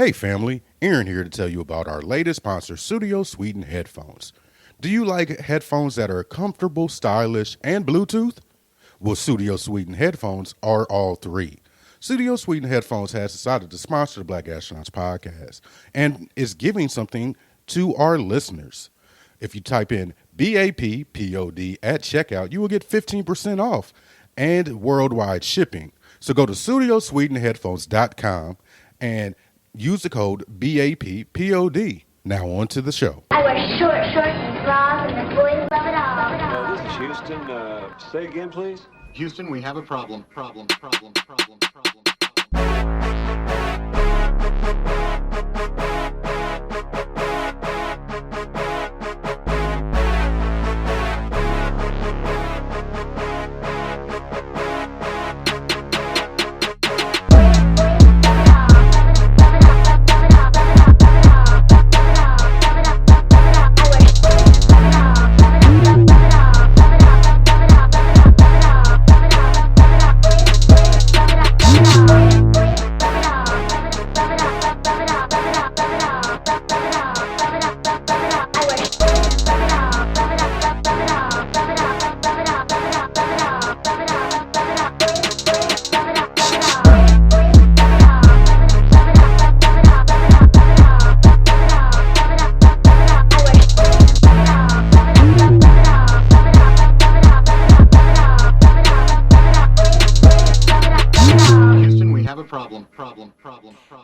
Hey family, Aaron here to tell you about our latest sponsor, Studio Sweden Headphones. Do you like headphones that are comfortable, stylish, and Bluetooth? Well, Studio Sweden Headphones are all three. Studio Sweden Headphones has decided to sponsor the Black Astronauts podcast and is giving something to our listeners. If you type in BAPPOD at checkout, you will get 15% off and worldwide shipping. So go to studioswedenheadphones.com and use the code BAPPOD. Now on to the show. I wear short shorts and bras, and the boys love it all. This is Houston. Say again, please. Houston, we have a problem.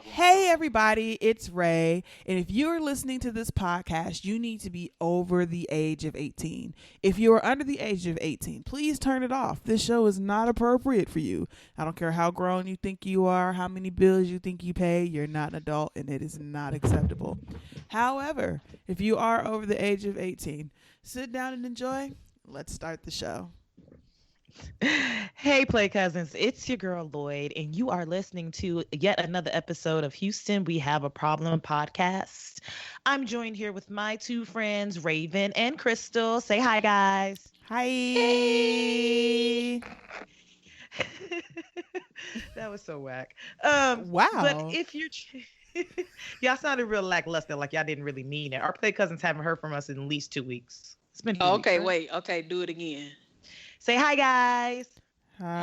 Hey everybody, it's Ray, and if you're listening to this podcast, you need to be over the age of 18. If you are under the age of 18, please turn it off. This show is not appropriate for you. I don't care how grown you think you are, how many bills you think you pay, you're not an adult and it is not acceptable. However, if you are over the age of 18, sit down and enjoy. Let's start the show. Hey, Play Cousins, it's your girl Lloyd, and you are listening to yet another episode of Houston, We Have a Problem podcast. I'm joined here with my two friends, Raven and Crystal. Say hi, guys. Hi. Hey. That was so whack. Wow. But if you're... y'all sounded real lackluster, like y'all didn't really mean it. Our Play Cousins haven't heard from us in at least 2 weeks. It's been 2 weeks. Okay, right? wait. Okay, do it again. Say hi, guys. Hi.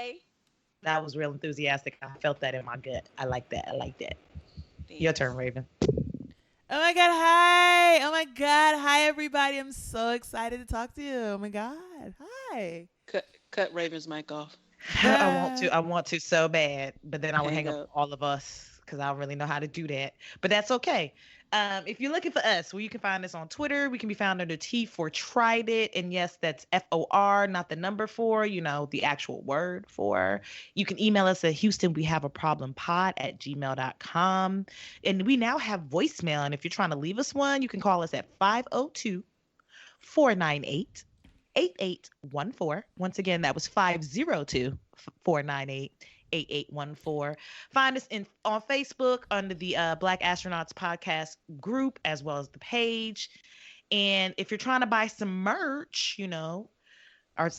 Hey. That was real enthusiastic. I felt that in my gut. I like that. Your turn, Raven. Oh my God, hi. Oh my God, hi everybody. I'm so excited to talk to you. Oh my God, hi. Cut Raven's mic off. I want to so bad, but then I would hang Hang up all of us because I don't really know how to do that. But that's okay. If you're looking for us, well, you can find us on Twitter. We can be found under T for Tried It. And yes, that's FOR, not the number 4, the actual word for. You can email us at HoustonWeHaveAProblemPod@gmail.com. And we now have voicemail. And if you're trying to leave us one, you can call us at 502-498-8814. Once again, that was 502-498-8814. 8814. Find us on Facebook under the Black Astronauts podcast group, as well as the page. And if you're trying to buy some merch,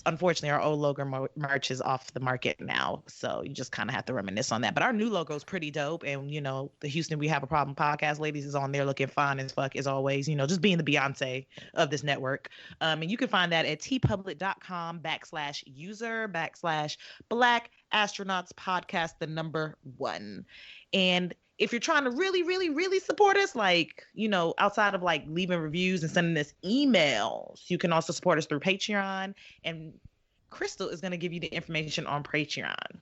unfortunately our old logo merch is off the market now, so you just kind of have to reminisce on that. But our new logo is pretty dope, and the Houston We Have a Problem podcast ladies is on there looking fine as fuck as always, just being the Beyonce of this network. And you can find that at tpublic.com/user/Black Astronauts podcast, the number 1. And if you're trying to really, really, really support us, outside of leaving reviews and sending us emails, you can also support us through Patreon. And Crystal is going to give you the information on Patreon.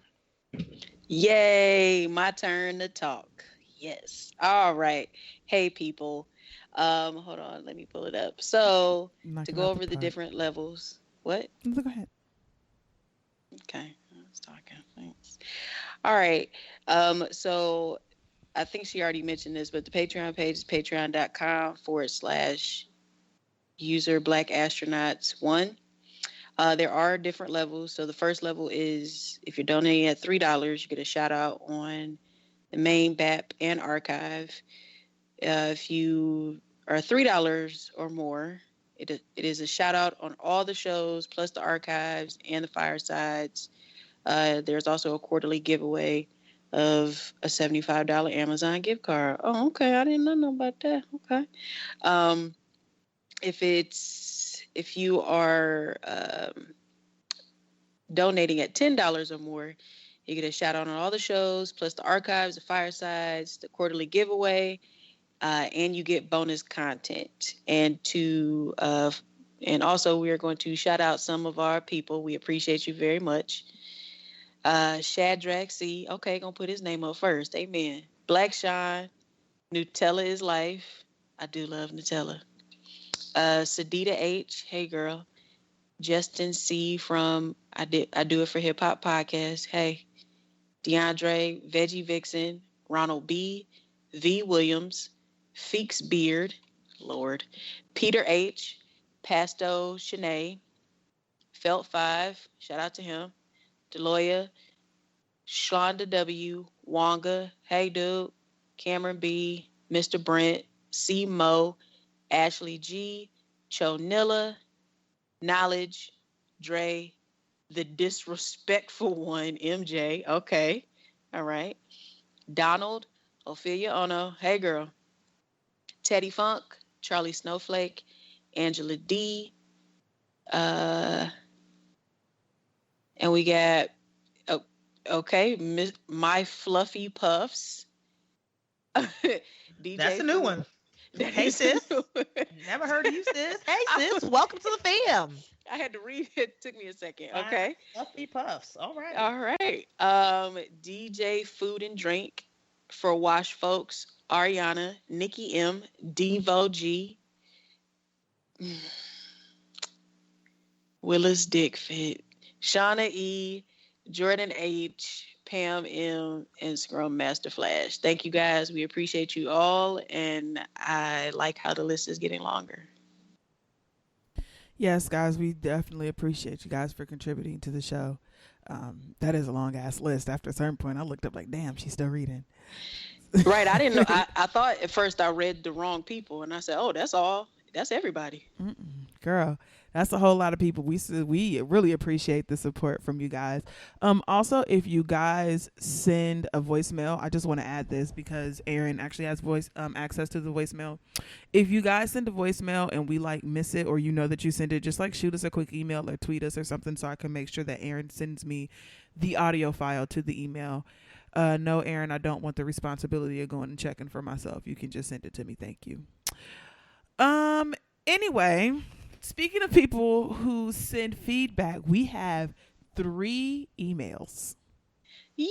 Yay, my turn to talk. Yes. All right. Hey, people. Hold on. Let me pull it up. So, to go over the different levels. What? Go ahead. Okay. I was talking. Thanks. All right. So, I think she already mentioned this, but the Patreon page is patreon.com/user Black Astronauts 1. There are different levels. So the first level is if you're donating at $3, you get a shout out on the main BAP and archive. If you are $3 or more, it is a shout out on all the shows, plus the archives and the firesides. There's also a quarterly giveaway of a $75 Amazon gift card. Oh, okay. I didn't know about that. Okay. If you are donating at $10 or more, you get a shout out on all the shows, plus the archives, the firesides, the quarterly giveaway, and you get bonus content. And also we are going to shout out some of our people. We appreciate you very much. Shadrach C. Okay, gonna put his name up first. Amen. Black Sean, Nutella is life. I do love Nutella. Sadita H. Hey girl. Justin C. from I Do It for Hip Hop podcast. Hey. DeAndre, Veggie Vixen, Ronald B. V. Williams, Feeks Beard, Lord, Peter H. Pasto Shanae, Felt 5, shout out to him, Deloya, Shonda W. Wonga, Hey Dude, Cameron B. Mr. Brent, C. Mo, Ashley G. Chonilla, Knowledge, Dre, the disrespectful one, MJ. Okay. All right. Donald, Ophelia Ono. Hey, girl. Teddy Funk, Charlie Snowflake, Angela D. And we got, My Fluffy Puffs. DJ That's a new one. Hey, sis. Never heard of you, sis. Hey, sis. Welcome to the fam. I had to read it. It took me a second. Okay. Fluffy Puffs. All right. All right. DJ Food and Drink for Wash Folks. Ariana, Nikki M, Devo G, Willis Dick Fit, Shauna E, Jordan H, Pam M, and Scrum Master Flash. Thank you guys. We appreciate you all. And I like how the list is getting longer. Yes, guys, we definitely appreciate you guys for contributing to the show. That is a long ass list. After a certain point, I looked up like, damn, she's still reading. Right. I didn't know. I thought at first I read the wrong people, and I said, oh, that's all. That's everybody. Girl, that's a whole lot of people. We really appreciate the support from you guys. Also, if you guys send a voicemail, I just want to add this because Aaron actually has access to the voicemail. If you guys send a voicemail and we miss it, or you know that you send it, just shoot us a quick email or tweet us or something so I can make sure that Aaron sends me the audio file to the email. No, Aaron, I don't want the responsibility of going and checking for myself. You can just send it to me. Thank you. Anyway, speaking of people who send feedback, we have 3 emails. Yeah.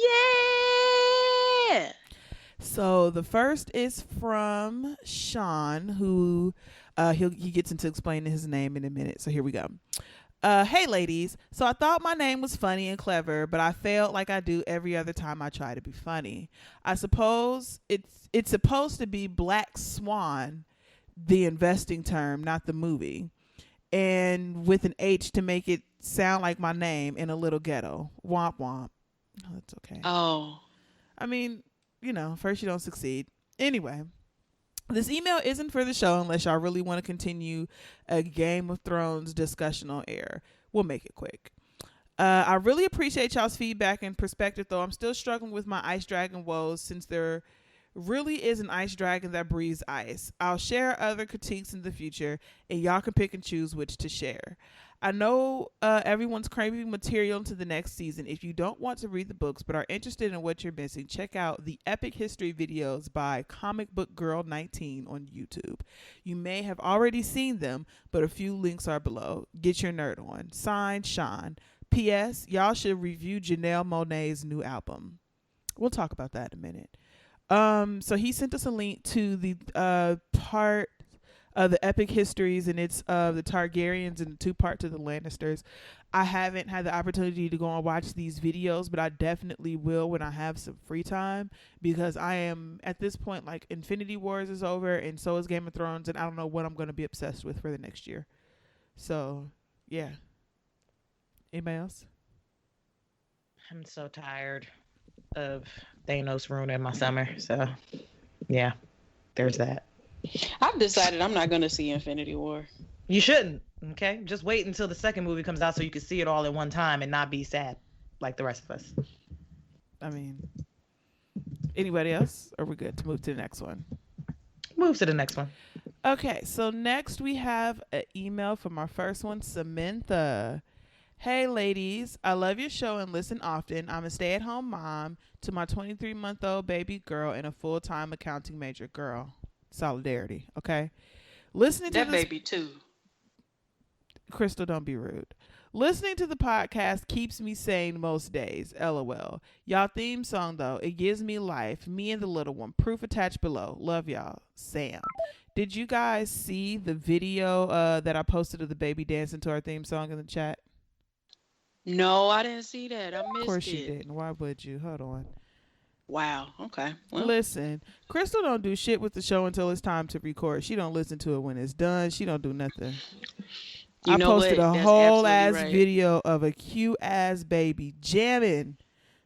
So the first is from Sean, who he gets into explaining his name in a minute. So here we go. Hey ladies, so I thought my name was funny and clever, but I failed like I do every other time I try to be funny. I suppose it's supposed to be Black Swan, the investing term, not the movie, and with an H to make it sound like my name in a little ghetto. Womp womp. Oh, that's okay. Oh. I mean, first you don't succeed. Anyway. This email isn't for the show unless y'all really want to continue a Game of Thrones discussion on air. We'll make it quick. I really appreciate y'all's feedback and perspective, though I'm still struggling with my ice dragon woes since there really is an ice dragon that breathes ice. I'll share other critiques in the future, and y'all can pick and choose which to share. I know everyone's craving material into the next season. If you don't want to read the books but are interested in what you're missing, check out the epic history videos by Comic Book Girl 19 on YouTube. You may have already seen them, but a few links are below. Get your nerd on. Signed, Sean. P.S. Y'all should review Janelle Monáe's new album. We'll talk about that in a minute. So he sent us a link to the part the epic histories, and it's the Targaryens and the 2-part to the Lannisters. I haven't had the opportunity to go and watch these videos, but I definitely will when I have some free time, because I am at this point Infinity Wars is over and so is Game of Thrones, and I don't know what I'm going to be obsessed with for the next year. So yeah. Anybody else? I'm so tired of Thanos ruining my summer. So yeah, there's that. I've decided I'm not going to see Infinity War. You shouldn't. Okay, just wait until the second movie comes out so you can see it all at one time and not be sad like the rest of us. I mean, Anybody else? Or are we good to move to the next one? Move to the next one. Okay, so next we have an email from our first one, Samantha. Hey, ladies, I love your show and listen often. I'm a stay-at-home mom to my 23-month-old baby girl and a full-time accounting major. Girl, solidarity, okay? Listening to That this, baby too. Crystal, don't be rude. Listening to the podcast keeps me sane most days. LOL. Y'all theme song, though, it gives me life. Me and the little one. Proof attached below. Love y'all. Sam. Did you guys see the video that I posted of the baby dancing to our theme song in the chat? No, I didn't see that. I missed it. Of course you didn't. Why would you? Hold on. Wow. Okay. Well, Listen, Crystal don't do shit with the show until it's time to record. She don't listen to it when it's done. She don't do nothing. you I know posted what? a That's whole absolutely ass right. video of a cute ass baby jamming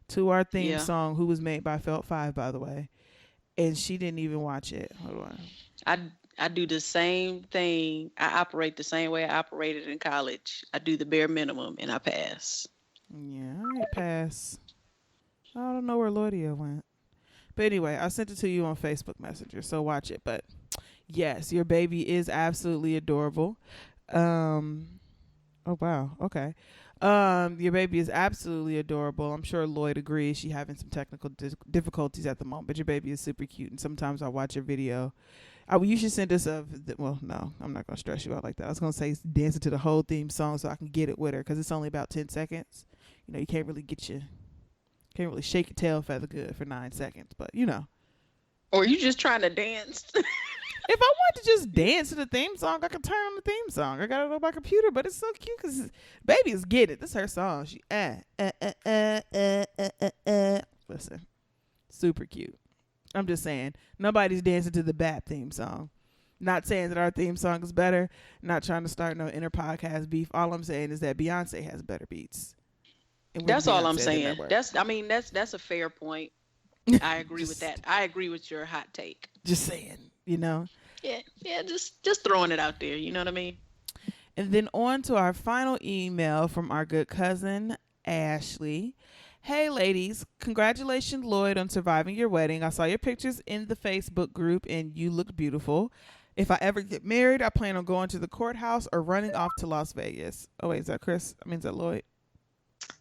to our theme Yeah. song, who was made by Felt 5, by the way. And she didn't even watch it. Hold on. I do the same thing. I operate the same way I operated in college. I do the bare minimum and I pass. Yeah, all right, pass. I don't know where Lloydia went. But anyway, I sent it to you on Facebook Messenger, so watch it. But yes, your baby is absolutely adorable. Oh wow, okay. Your baby is absolutely adorable. I'm sure Lloyd agrees. She's having some technical difficulties at the moment, but your baby is super cute. And sometimes I watch your video. You should send us well, no, I'm not gonna stress you out like that. I was gonna say dancing to the whole theme song so I can get it with her, because it's only about 10 seconds. You know, you can't really shake your tail feather good for 9 seconds, but you know. Or you just trying to dance? If I want to just dance to the theme song, I can turn on the theme song. I got it on my computer, but it's so cute because baby is get it. This is her song. She listen, super cute. I'm just saying, nobody's dancing to the BAP theme song. Not saying that our theme song is better. Not trying to start no inner podcast beef. All I'm saying is that Beyonce has better beats. That's all I'm saying. That's a fair point. I agree with that. I agree with your hot take. Just saying, you know. Yeah, just throwing it out there. You know what I mean? And then on to our final email from our good cousin Ashley. Hey ladies, congratulations Lloyd on surviving your wedding. I saw your pictures in the Facebook group and you look beautiful. If I ever get married, I plan on going to the courthouse or running off to Las Vegas. Oh wait, is that Chris? I mean, is that Lloyd?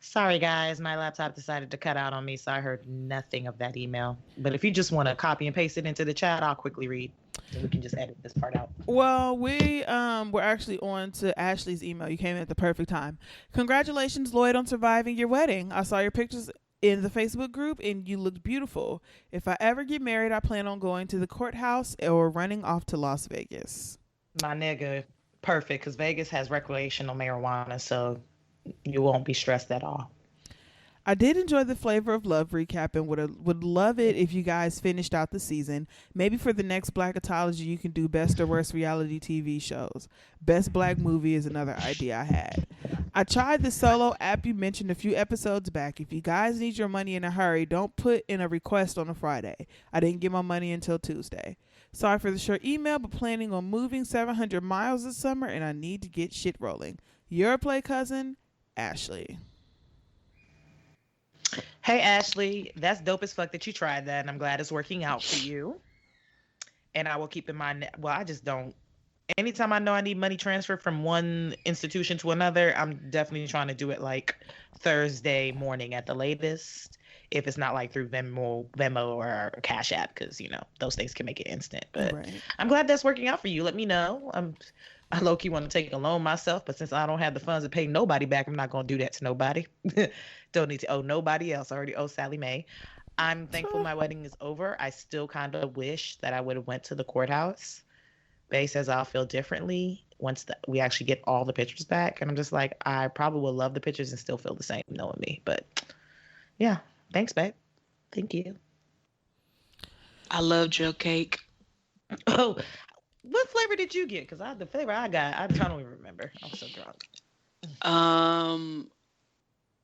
Sorry, guys. My laptop decided to cut out on me, so I heard nothing of that email. But if you just want to copy and paste it into the chat, I'll quickly read. And we can just edit this part out. Well, we're actually on to Ashley's email. You came in at the perfect time. Congratulations, Lloyd, on surviving your wedding. I saw your pictures in the Facebook group, and you looked beautiful. If I ever get married, I plan on going to the courthouse or running off to Las Vegas. My nigga, perfect, because Vegas has recreational marijuana, so you won't be stressed at all. I did enjoy the Flavor of Love recap and would love it if you guys finished out the season. Maybe for the next Blackatology, you can do best or worst reality TV shows. Best Black movie is another idea I had. I tried the solo app you mentioned a few episodes back. If you guys need your money in a hurry, don't put in a request on a Friday. I didn't get my money until Tuesday. Sorry for the short email, but planning on moving 700 miles this summer and I need to get shit rolling. Your play cousin, Ashley. Hey, Ashley, that's dope as fuck that you tried that, and I'm glad it's working out for you. And I will keep in mind, well, I just don't. Anytime I know I need money transfer from one institution to another, I'm definitely trying to do it like Thursday morning at the latest. If it's not like through Venmo or Cash App, because, you know, those things can make it instant. But Right. I'm glad that's working out for you. Let me know. I low-key want to take a loan myself, but since I don't have the funds to pay nobody back, I'm not going to do that to nobody. Don't need to owe nobody else. I already owe Sally Mae. I'm thankful my wedding is over. I still kind of wish that I would have went to the courthouse. Bae says I'll feel differently once we actually get all the pictures back. And I'm just like, I probably will love the pictures and still feel the same knowing me. But yeah, thanks, babe. Thank you. I love your cake. Oh, what flavor did you get? Because the flavor I got, I don't even remember. I'm so drunk.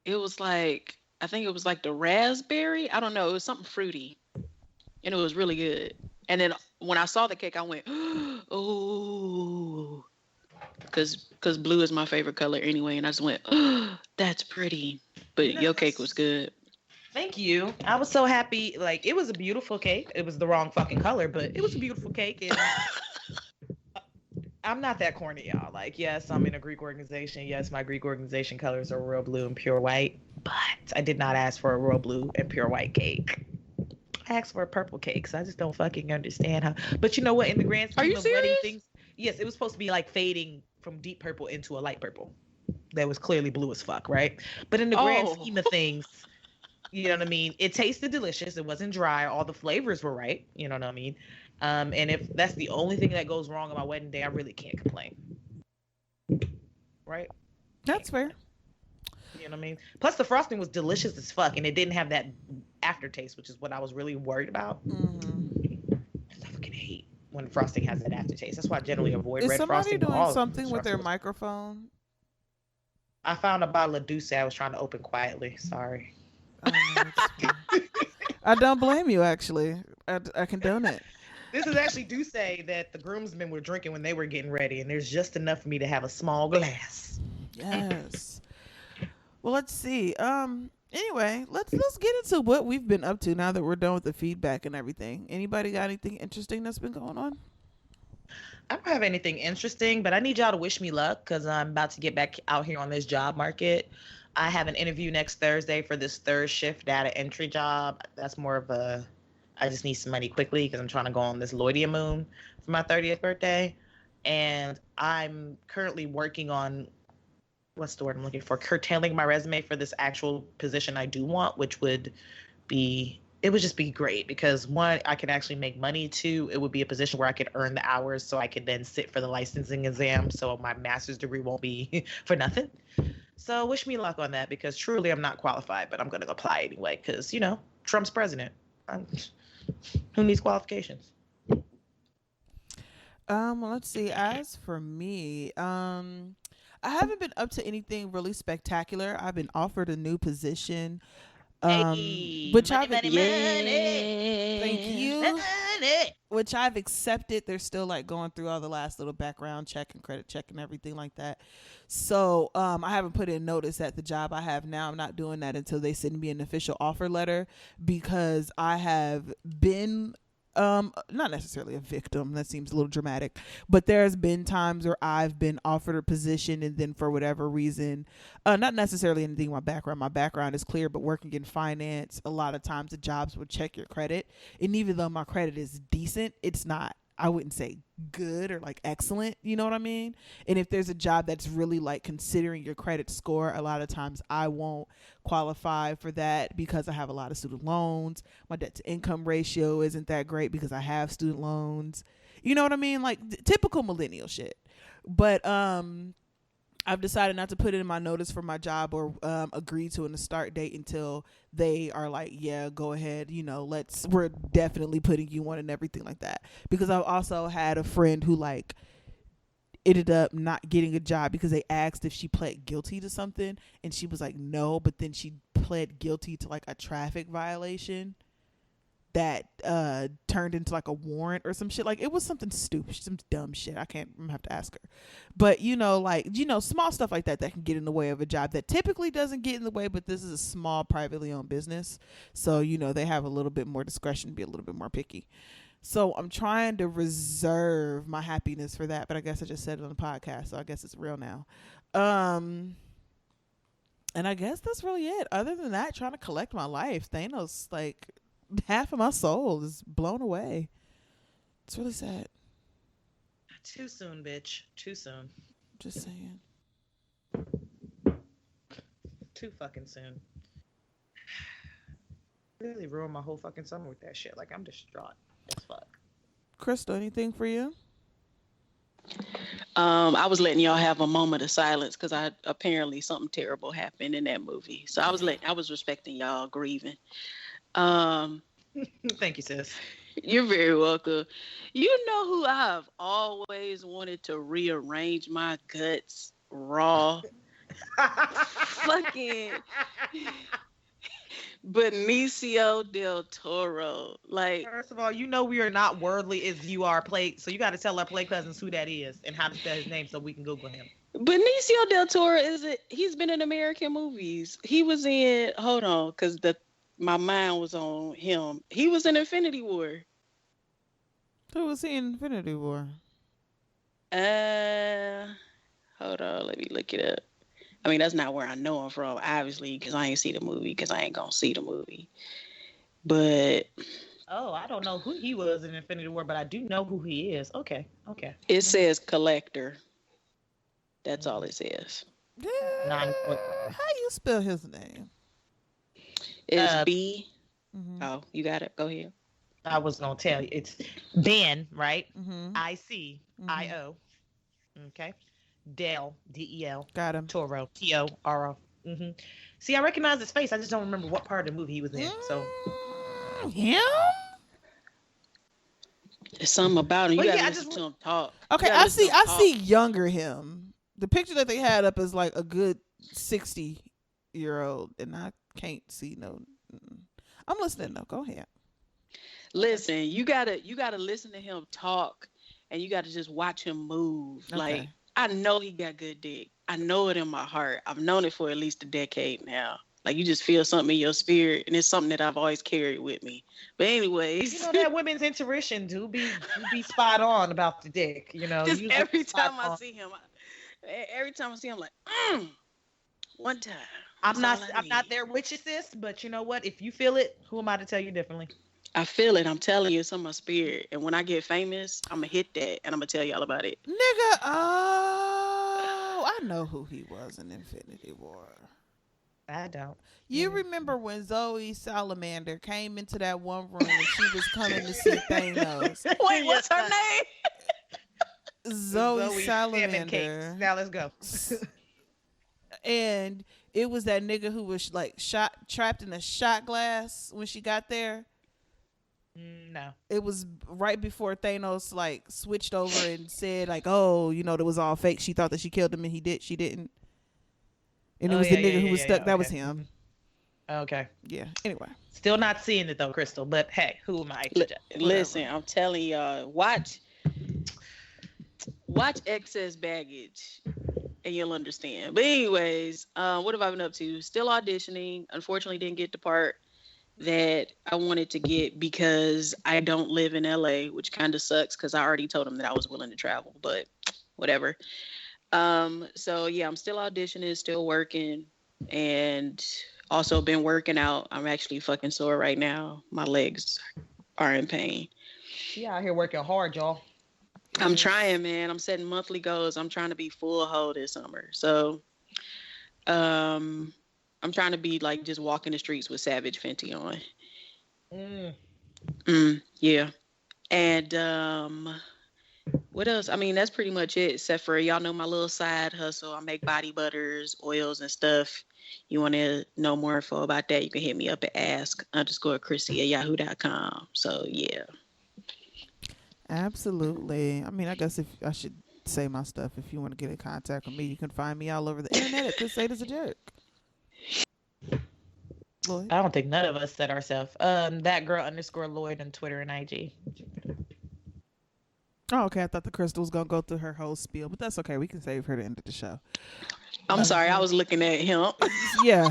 It was like, I think it was like the raspberry. I don't know. It was something fruity, and it was really good. And then when I saw the cake, I went, oh, because blue is my favorite color anyway. And I just went, oh, that's pretty. But your cake was good. Thank you. I was so happy. Like, it was a beautiful cake. It was the wrong fucking color, but it was a beautiful cake. And I'm not that corny, y'all. Like, yes, I'm in a Greek organization. Yes, my Greek organization colors are royal blue and pure white. But I did not ask for a royal blue and pure white cake. I asked for a purple cake, so I just don't fucking understand how. But you know what? In the grand scheme of wedding things, yes, it was supposed to be like fading from deep purple into a light purple. That was clearly blue as fuck, right? But in the grand scheme of things, you know what I mean? It tasted delicious. It wasn't dry. All the flavors were right. You know what I mean? And if that's the only thing that goes wrong on my wedding day, I really can't complain. Right? That's fair. You know what I mean? Plus, the frosting was delicious as fuck, and it didn't have that aftertaste, which is what I was really worried about. Mm-hmm. I fucking hate when frosting has that aftertaste. That's why I generally avoid Is red frosting. somebody doing something with their microphone? I found a bottle of Douce I was trying to open quietly. Sorry. Oh, no, I don't blame you, actually. I condone it. This is actually Douce that the groomsmen were drinking when they were getting ready, and there's just enough for me to have a small glass. Yes. Well, let's see. Anyway, let's get into what we've been up to now that we're done with the feedback and everything. Anybody got anything interesting that's been going on? I don't have anything interesting, but I need y'all to wish me luck because I'm about to get back out here on this job market. I have an interview next Thursday for this third shift data entry job. That's more of a, I just need some money quickly because I'm trying to go on this Lloydia moon for my 30th birthday. And I'm currently working on, what's the word I'm looking for? Curtailing my resume for this actual position I do want, which would be, it would just be great because one, I could actually make money. Two, it would be a position where I could earn the hours so I could then sit for the licensing exam. So my master's degree won't be for nothing. So wish me luck on that because truly I'm not qualified, but I'm going to apply anyway because, you know, Trump's president. Who needs qualifications? Well, let's see. As for me, I haven't been up to anything really spectacular. I've been offered a new position. Which I've money. Thank you. Which I've accepted. They're still like going through all the last little background check and credit check and everything like that. So I haven't put in notice at the job I have now. I'm not doing that until they send me an official offer letter because I have been not necessarily a victim. That seems a little dramatic, but there's been times where I've been offered a position and then for whatever reason, not necessarily anything my background is clear, but working in finance, a lot of times the jobs would check your credit. And even though my credit is decent, it's not, I wouldn't say good or like excellent, you know what I mean? And if there's a job that's really like considering your credit score, a lot of times I won't qualify for that because I have a lot of student loans. My debt to income ratio isn't that great because I have student loans. You know what I mean? Like typical millennial shit. But I've decided not to put it in my notice for my job or agree to a start date until they are like, yeah, go ahead. You know, we're definitely putting you on and everything like that. Because I've also had a friend who like ended up not getting a job because they asked if she pled guilty to something and she was like, no, but then she pled guilty to like a traffic violation that turned into like a warrant or some shit. Like it was something stupid, some dumb shit. I'm gonna have to ask her. But you know, like, you know, small stuff like that can get in the way of a job that typically doesn't get in the way, but this is a small privately owned business. So, you know, they have a little bit more discretion, be a little bit more picky. So I'm trying to reserve my happiness for that, but I guess I just said it on the podcast, so I guess it's real now. And I guess that's really it. Other than that, trying to collect my life. Thanos, like, half of my soul is blown away. It's really sad. Too soon, bitch. Too soon. Just saying. Too fucking soon. Really ruined my whole fucking summer with that shit. Like, I'm distraught as fuck. Crystal, anything for you? I was letting y'all have a moment of silence because apparently something terrible happened in that movie. So I was respecting y'all grieving. Thank you, sis. You're very welcome. You know who I've always wanted to rearrange my guts raw? Fucking Benicio del Toro. Like, first of all, you know we are not worldly as you are play, so you got to tell our play cousins who that is and how to spell his name so we can Google him. Benicio del Toro he's been in American movies. He was in, hold on, because my mind was on him. He was in Infinity War. Who was he in Infinity War? Hold on, let me look it up. I mean, that's not where I know him from, obviously, because I ain't see the movie, because I ain't gonna see the movie. But Oh, I don't know who he was in Infinity War, but I do know who he is. Okay. it says Collector. That's all it says. How you spell his name? It's B. Mhm. Oh, you got it. Go ahead. I was gonna tell you. It's Ben, right? Mhm. ICIO. Okay. Del, DEL. Got him. Toro, TORO. See, I recognize his face. I just don't remember what part of the movie he was in. So Him? There's something about him. You Well, gotta yeah, I listen just- to him talk. Okay, You gotta I listen see. to him I talk. see younger him. The picture that they had up is like a good 60-year-old, and I can't see no. I'm listening though. Go ahead. Listen, you gotta listen to him talk, and you gotta just watch him move. Okay. Like, I know he got good dick. I know it in my heart. I've known it for at least a decade now. Like, you just feel something in your spirit, and it's something that I've always carried with me. But anyways, you know that women's intuition do be spot on about the dick. You know, just you every spot time I on. see him, I'm like, one time. I'm That's not all I I'm not need. there with you, sis, but you know what? If you feel it, who am I to tell you differently? I feel it. I'm telling you, it's on my spirit. And when I get famous, I'm gonna hit that, and I'm gonna tell y'all about it. Nigga, oh, I know who he was in Infinity War. I don't. You remember when Zoe Salamander came into that one room and she was coming to see Thanos? Wait, what's her name? Zoe Salmon Salamander. Cakes. Now let's go. And it was that nigga who was like trapped in a shot glass when she got there. No. It was right before Thanos like switched over and said like, "Oh, you know, that was all fake." She thought that she killed him, and she didn't. And it was the nigga who was stuck. That was okay. him. Okay. Yeah. Anyway, Still not seeing it though, Crystal. But hey, who am I to judge? Listen, I'm telling y'all, watch Excess Baggage, and you'll understand. But anyways, what have I been up to? Still auditioning. Unfortunately, didn't get the part that I wanted to get because I don't live in LA, which kind of sucks because I already told them that I was willing to travel, but whatever. So yeah, I'm still auditioning, still working, and also been working out. I'm actually fucking sore right now. My legs are in pain. She out here working hard, y'all. I'm trying, man. I'm setting monthly goals. I'm trying to be full hoe this summer. So, I'm trying to be like just walking the streets with Savage Fenty on. Yeah. And what else? I mean, that's pretty much it. Except for y'all know my little side hustle. I make body butters, oils, and stuff. You want to know more info about that? You can hit me up at ask_Chrissy@yahoo.com. So yeah. absolutely. I mean, I guess if I should say my stuff, if you want to get in contact with me, you can find me all over the internet at Chris Said is a Jerk. Lloyd? I don't think none of us said ourselves. That girl _Lloyd on Twitter and IG. Oh, okay. I thought the Crystal was gonna go through her whole spiel, but that's okay. We can save her to end of the show. I'm sorry. I was looking at him. Yeah,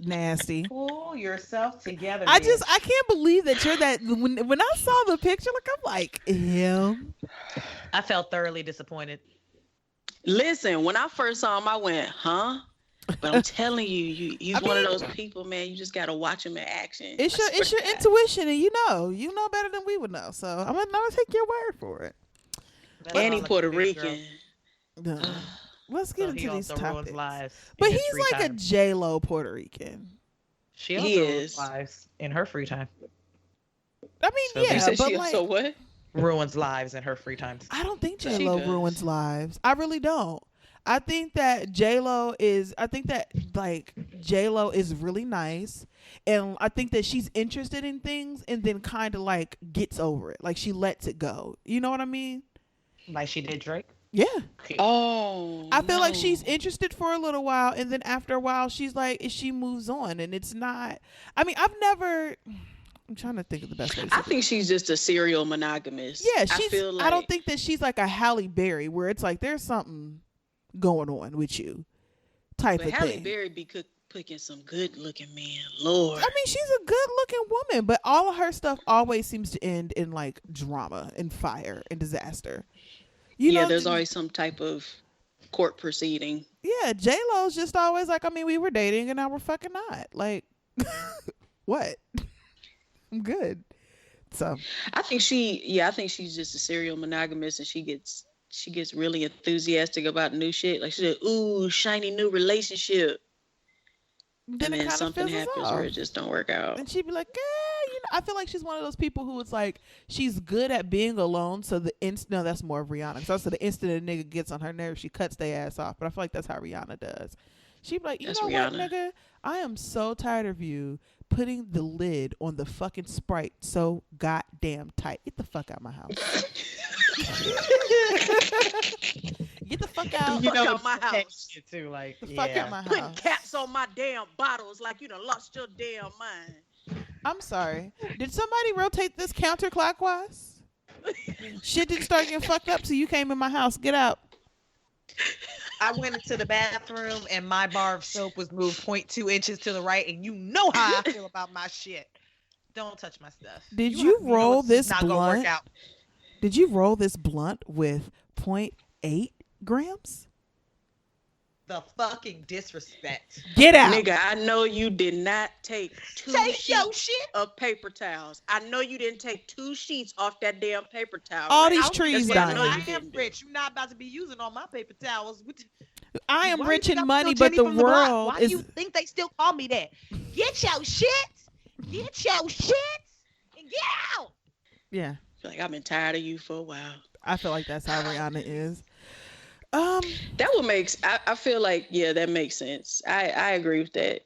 nasty. Pull yourself together. I can't believe that you're that. When I saw the picture, I'm like him. I felt thoroughly disappointed. Listen, when I first saw him, I went, huh? But I'm telling you, he's one of those people, man. You just gotta watch him in action. It's your intuition, and you know better than we would know. So I'm gonna take your word for it. And he Puerto Rican. Let's get So he into these also ruins topics. lives in But his he's free like time. a J-Lo Puerto Rican. She also He ruins is. lives in her free time. I mean, So yeah, You said but she like, so what? Ruins lives in her free times. I don't think She J-Lo does. ruins lives. I really don't. I think that J-Lo is really nice, and I think that she's interested in things and then kind of like gets over it. Like she lets it go. You know what I mean? Like she did Drake. Yeah. Oh, I feel like no. she's interested for a little while, and then after a while she's like, she moves on, and it's not. I mean, I'm trying to think of the best way to say I it. think she's just a serial monogamist. Yeah, I feel like I don't think that she's like a Halle Berry where it's like there's something going on with you type but of Halle thing. Berry be picking some good looking men. Lord. I mean, she's a good looking woman, but all of her stuff always seems to end in like drama and fire and disaster. You know, There's always some type of court proceeding. Yeah, J-Lo's just always like, I mean, we were dating and now we're fucking not. Like, what? I'm good. So I think she's just a serial monogamist, and she gets really enthusiastic about new shit. Like she said, ooh, shiny new relationship. then And then it kind of something fizzles happens off. where it just don't work out. And she'd be like, I feel like she's one of those people who it's like she's good at being alone. So no, that's more of Rihanna. So the instant a nigga gets on her nerves, she cuts their ass off. But I feel like that's how Rihanna does. She'd be like, you That's know Rihanna. what, nigga? I am so tired of you putting the lid on the fucking Sprite so goddamn tight. Get the fuck out of my house. Get the fuck out. You know, out my house. shit too, like The fuck out my Putting house. caps on my damn bottles like you done lost your damn mind. I'm sorry. Did somebody rotate this counterclockwise? Shit didn't start getting fucked up till you came in my house. Get out. I went into the bathroom and my bar of soap was moved 0.2 inches to the right, and you know how I feel about my shit. Don't touch my stuff. Did you know roll it's this not gonna blunt? work out. Did you roll this blunt with 0.8 grams? The fucking disrespect. Get out. Nigga, I know you did not take Take your sheets shit. of paper towels. I know you didn't take 2 sheets off that damn paper towel. All right? these That's trees what I dying. know you I didn't am do. rich. You're not about to be using all my paper towels. I am Why rich you in think I'm money, still but the Jenny from block? world Why do is. you think they still call me that? Get your shit. Get your shit. And get out. Yeah, I feel like I've been tired of you for a while. I feel like that's how Rihanna is. That would make. I feel like that makes sense. I agree with that.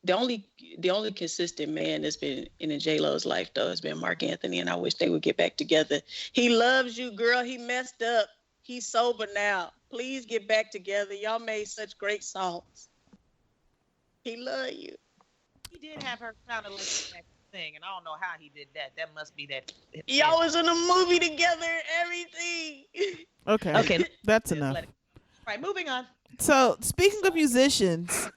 The only consistent man that's been in J-Lo's life though has been Mark Anthony, and I wish they would get back together. He loves you, girl. He messed up. He's sober now. Please get back together. Y'all made such great songs. He love you. He did have her kind of like thing, and I don't know how he did that. That must be that. Y'all was in a movie together. Everything. Okay, that's Just enough. let it- Right, moving on. So speaking of musicians,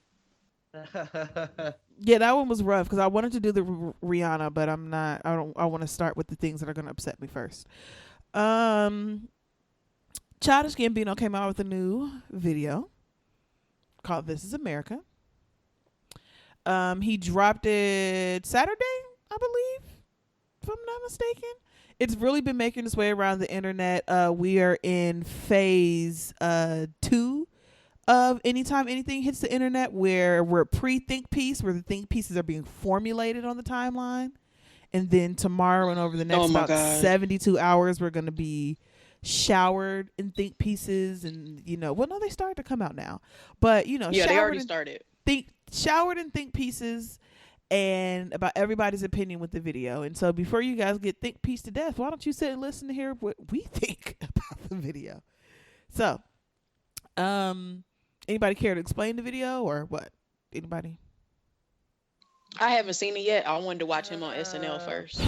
yeah, that one was rough because I wanted to do the Rihanna, but I'm not. I want to start with the things that are going to upset me first. Childish Gambino came out with a new video called "This Is America." He dropped it Saturday, I believe, if I'm not mistaken. It's really been making its way around the internet. We are in phase 2 of anytime anything hits the internet, where we're pre-think piece, where the think pieces are being formulated on the timeline. And then tomorrow and over the next about 72 hours, we're going to be showered in think pieces. And, well, no, they started to come out now. But, Yeah, they already started. Showered in think pieces and about everybody's opinion with the video. And so before you guys get think piece to death, why don't you sit and listen to hear what we think about the video? So, anybody care to explain the video or what? Anybody? I haven't seen it yet. I wanted to watch him on SNL first.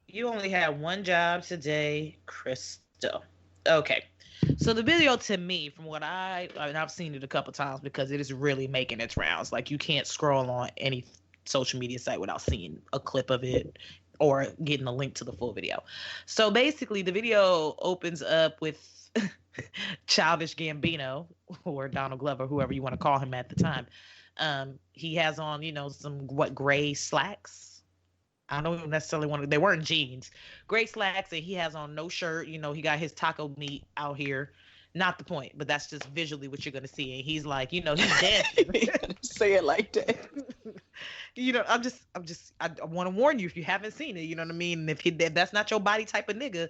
You only had one job today, Crystal. Okay. So the video, to me, from what I've seen it a couple times because it is really making its rounds. Like, you can't scroll on any social media site without seeing a clip of it or getting a link to the full video. So basically, the video opens up with Childish Gambino, or Donald Glover, whoever you want to call him at the time. He has on, some gray slacks. I don't necessarily want to. They weren't jeans, gray slacks, and he has on no shirt. He got his taco meat out here. Not the point, but that's just visually what you're gonna see. And he's like, he's dancing. Say it like that. I want to warn you if you haven't seen it. You know what I mean? If that's not your body type of nigga,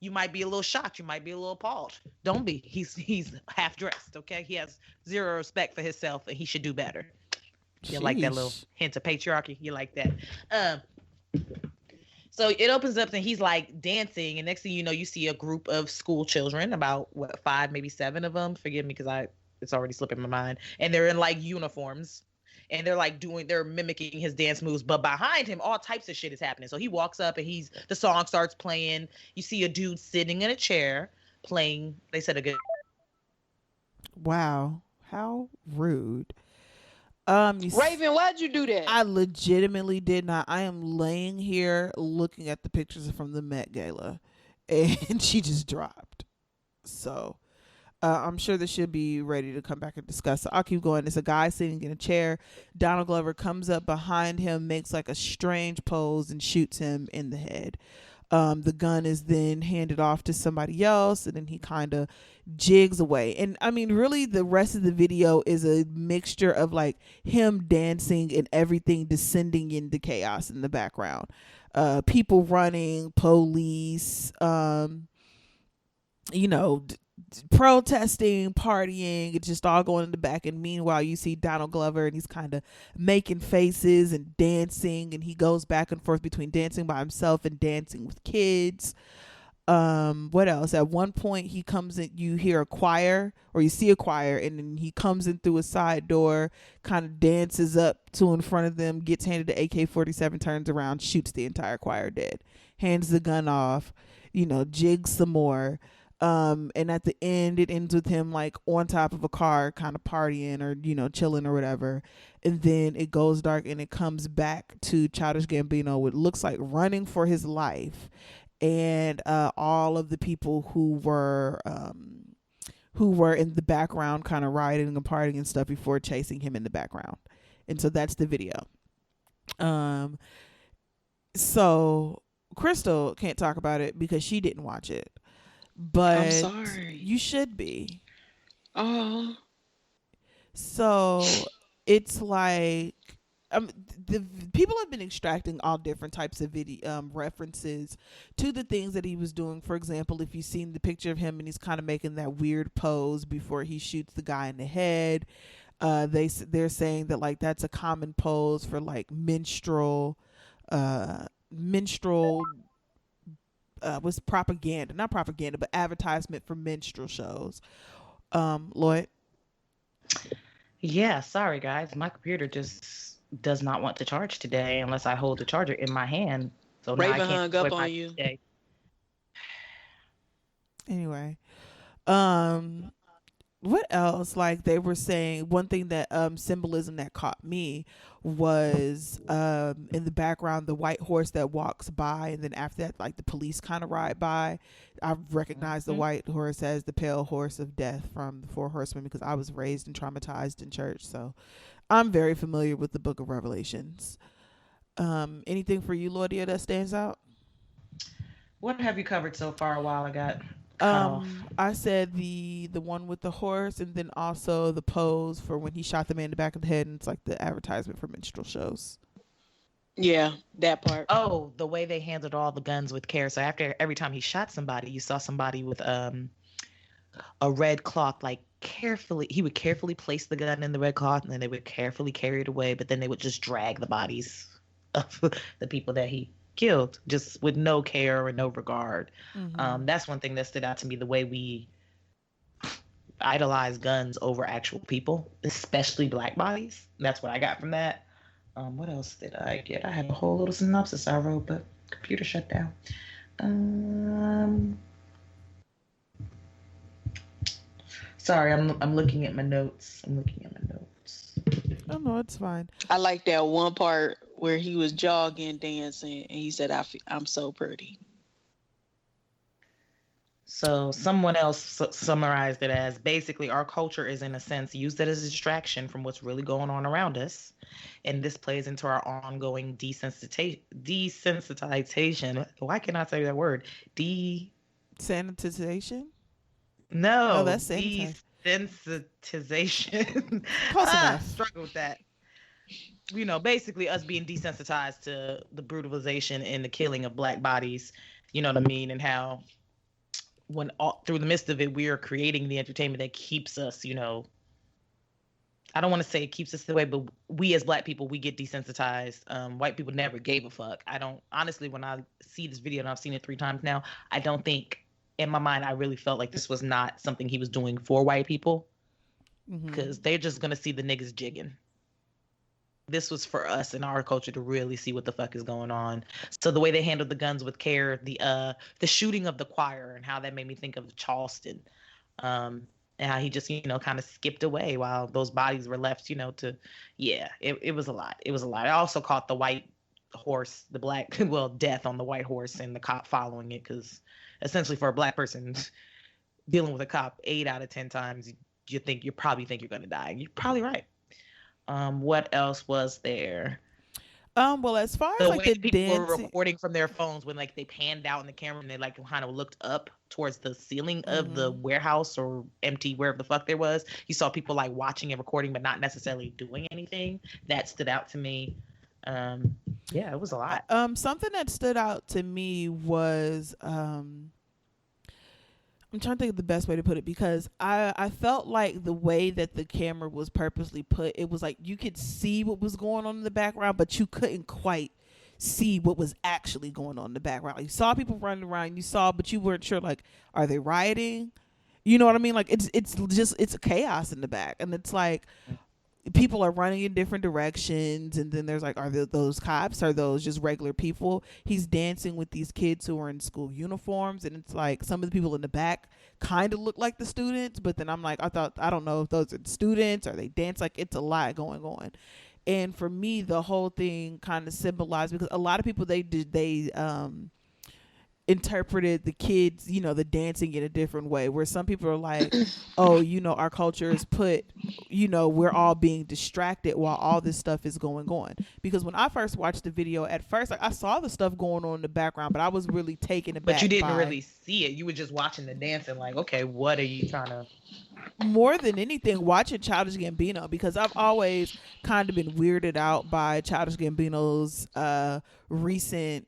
you might be a little shocked. You might be a little appalled. Don't be. He's half dressed. Okay, he has zero respect for himself, and he should do better. You like that little hint of patriarchy? You like that? So it opens up and he's like dancing, and next thing you know, you see a group of school children, about 5, maybe 7 of them. Forgive me because it's already slipping my mind. And they're in like uniforms, and they're mimicking his dance moves. But behind him, all types of shit is happening. So he walks up and the song starts playing. You see a dude sitting in a chair playing. They said a good. Wow, how rude. Raven, why'd you do that? I legitimately did not. I am laying here looking at the pictures from the Met Gala, and she just dropped. So I'm sure that she'll be ready to come back and discuss. So I'll keep going. It's a guy sitting in a chair. Donald Glover comes up behind him, makes like a strange pose, and shoots him in the head. The gun is then handed off to somebody else, and then he kind of jigs away. And I mean, really, the rest of the video is a mixture of like him dancing and everything descending into chaos in the background. People running, police, protesting, partying. It's just all going in the back. And meanwhile, you see Donald Glover, and he's kind of making faces and dancing, and he goes back and forth between dancing by himself and dancing with kids. What else? At one point, he comes in, you hear a choir, or you see a choir, and then he comes in through a side door, kind of dances up to in front of them, gets handed the AK-47, turns around, shoots the entire choir dead, hands the gun off, jigs some more. And at the end, it ends with him like on top of a car, kind of partying or, chilling or whatever. And then it goes dark, and it comes back to Childish Gambino, what looks like running for his life. And all of the people who were in the background kind of rioting and partying and stuff before chasing him in the background. And so that's the video. So Crystal can't talk about it because she didn't watch it. But I'm sorry. You should be. Oh. So it's like the people have been extracting all different types of video references to the things that he was doing. For example, if you've seen the picture of him and he's kind of making that weird pose before he shoots the guy in the head, they're saying that like that's a common pose for like minstrel was not propaganda, but advertisement for minstrel shows. Lloyd? Yeah, sorry guys. My computer just does not want to charge today unless I hold the charger in my hand. So now I Raven can't hung up on you. Day. Anyway. What else? Like they were saying, one thing that symbolism that caught me was in the background, the white horse that walks by, and then after that, like the police kind of ride by. I recognize the white horse as the pale horse of death from the Four Horsemen because I was raised and traumatized in church, so I'm very familiar with the Book of Revelations. Anything for you, Laudia, that stands out? What have you covered so far? While I got cut off. I said the one with the horse, and then also the pose for when he shot the man in the back of the head, and it's like the advertisement for minstrel shows. Yeah, that part. Oh, the way they handled all the guns with care. So every time he shot somebody, you saw somebody with a red cloth, like he would carefully place the gun in the red cloth, and then they would carefully carry it away, but then they would just drag the bodies of the people that he killed, just with no care or no regard. That's one thing that stood out to me, the way we idolize guns over actual people, especially black bodies. That's what I got from that. What else did I get? I had a whole little synopsis I wrote, but computer shut down. Sorry, I'm looking at my notes. Oh no, it's fine. I like that one part where he was jogging, dancing, and he said, I'm so pretty. So someone else summarized it as basically our culture is, in a sense, used as a distraction from what's really going on around us. And this plays into our ongoing desensitization. Why can't I say that word? Sanitization? No, that's sanitization. Desensitization. Close enough. Struggle with that. Basically us being desensitized to the brutalization and the killing of black bodies. You know what I mean? And how through the midst of it, we are creating the entertainment that keeps us, I don't want to say it keeps us the way, but we as black people, we get desensitized. White people never gave a fuck. Honestly, when I see this video, and I've seen it 3 times now, I don't think, in my mind, I really felt like this was not something he was doing for white people, because they're just going to see the niggas jigging. This was for us in our culture to really see what the fuck is going on. So the way they handled the guns with care, the shooting of the choir, and how that made me think of Charleston. and how he just, kind of skipped away while those bodies were left, it was a lot. It was a lot. I also caught the white horse, the black, well, death on the white horse and the cop following it, because essentially for a black person dealing with a cop 8 out of 10 times, you probably think you're going to die. You're probably right. What else was there? Well, as far as The like way the people were dancing, recording from their phones when like they panned out in the camera and they like kind of looked up towards the ceiling of the warehouse or empty wherever the fuck there was. You saw people like watching and recording but not necessarily doing anything. That stood out to me. Yeah, it was a lot. something that stood out to me was I'm trying to think of the best way to put it, because I felt like the way that the camera was purposely put, it was like you could see what was going on in the background, but you couldn't quite see what was actually going on in the background. You saw people running around, but you weren't sure, like, are they rioting? You know what I mean? Like it's chaos in the back, and it's like people are running in different directions, and then there's like, are those cops? Are those just regular people? He's dancing with these kids who are in school uniforms, and it's like some of the people in the back kind of look like the students, but then I'm like, I don't know if those are the students or they dance. Like, it's a lot going on. And for me, the whole thing kind of symbolized, because a lot of people they interpreted the kids, the dancing in a different way, where some people are like, oh, our culture is put, we're all being distracted while all this stuff is going on. Because when I first watched the video, at first, like, I saw the stuff going on in the background, but I was really taken aback. But you didn't really see it. You were just watching the dancing, like, okay, what are you trying to... More than anything, watching Childish Gambino, because I've always kind of been weirded out by Childish Gambino's recent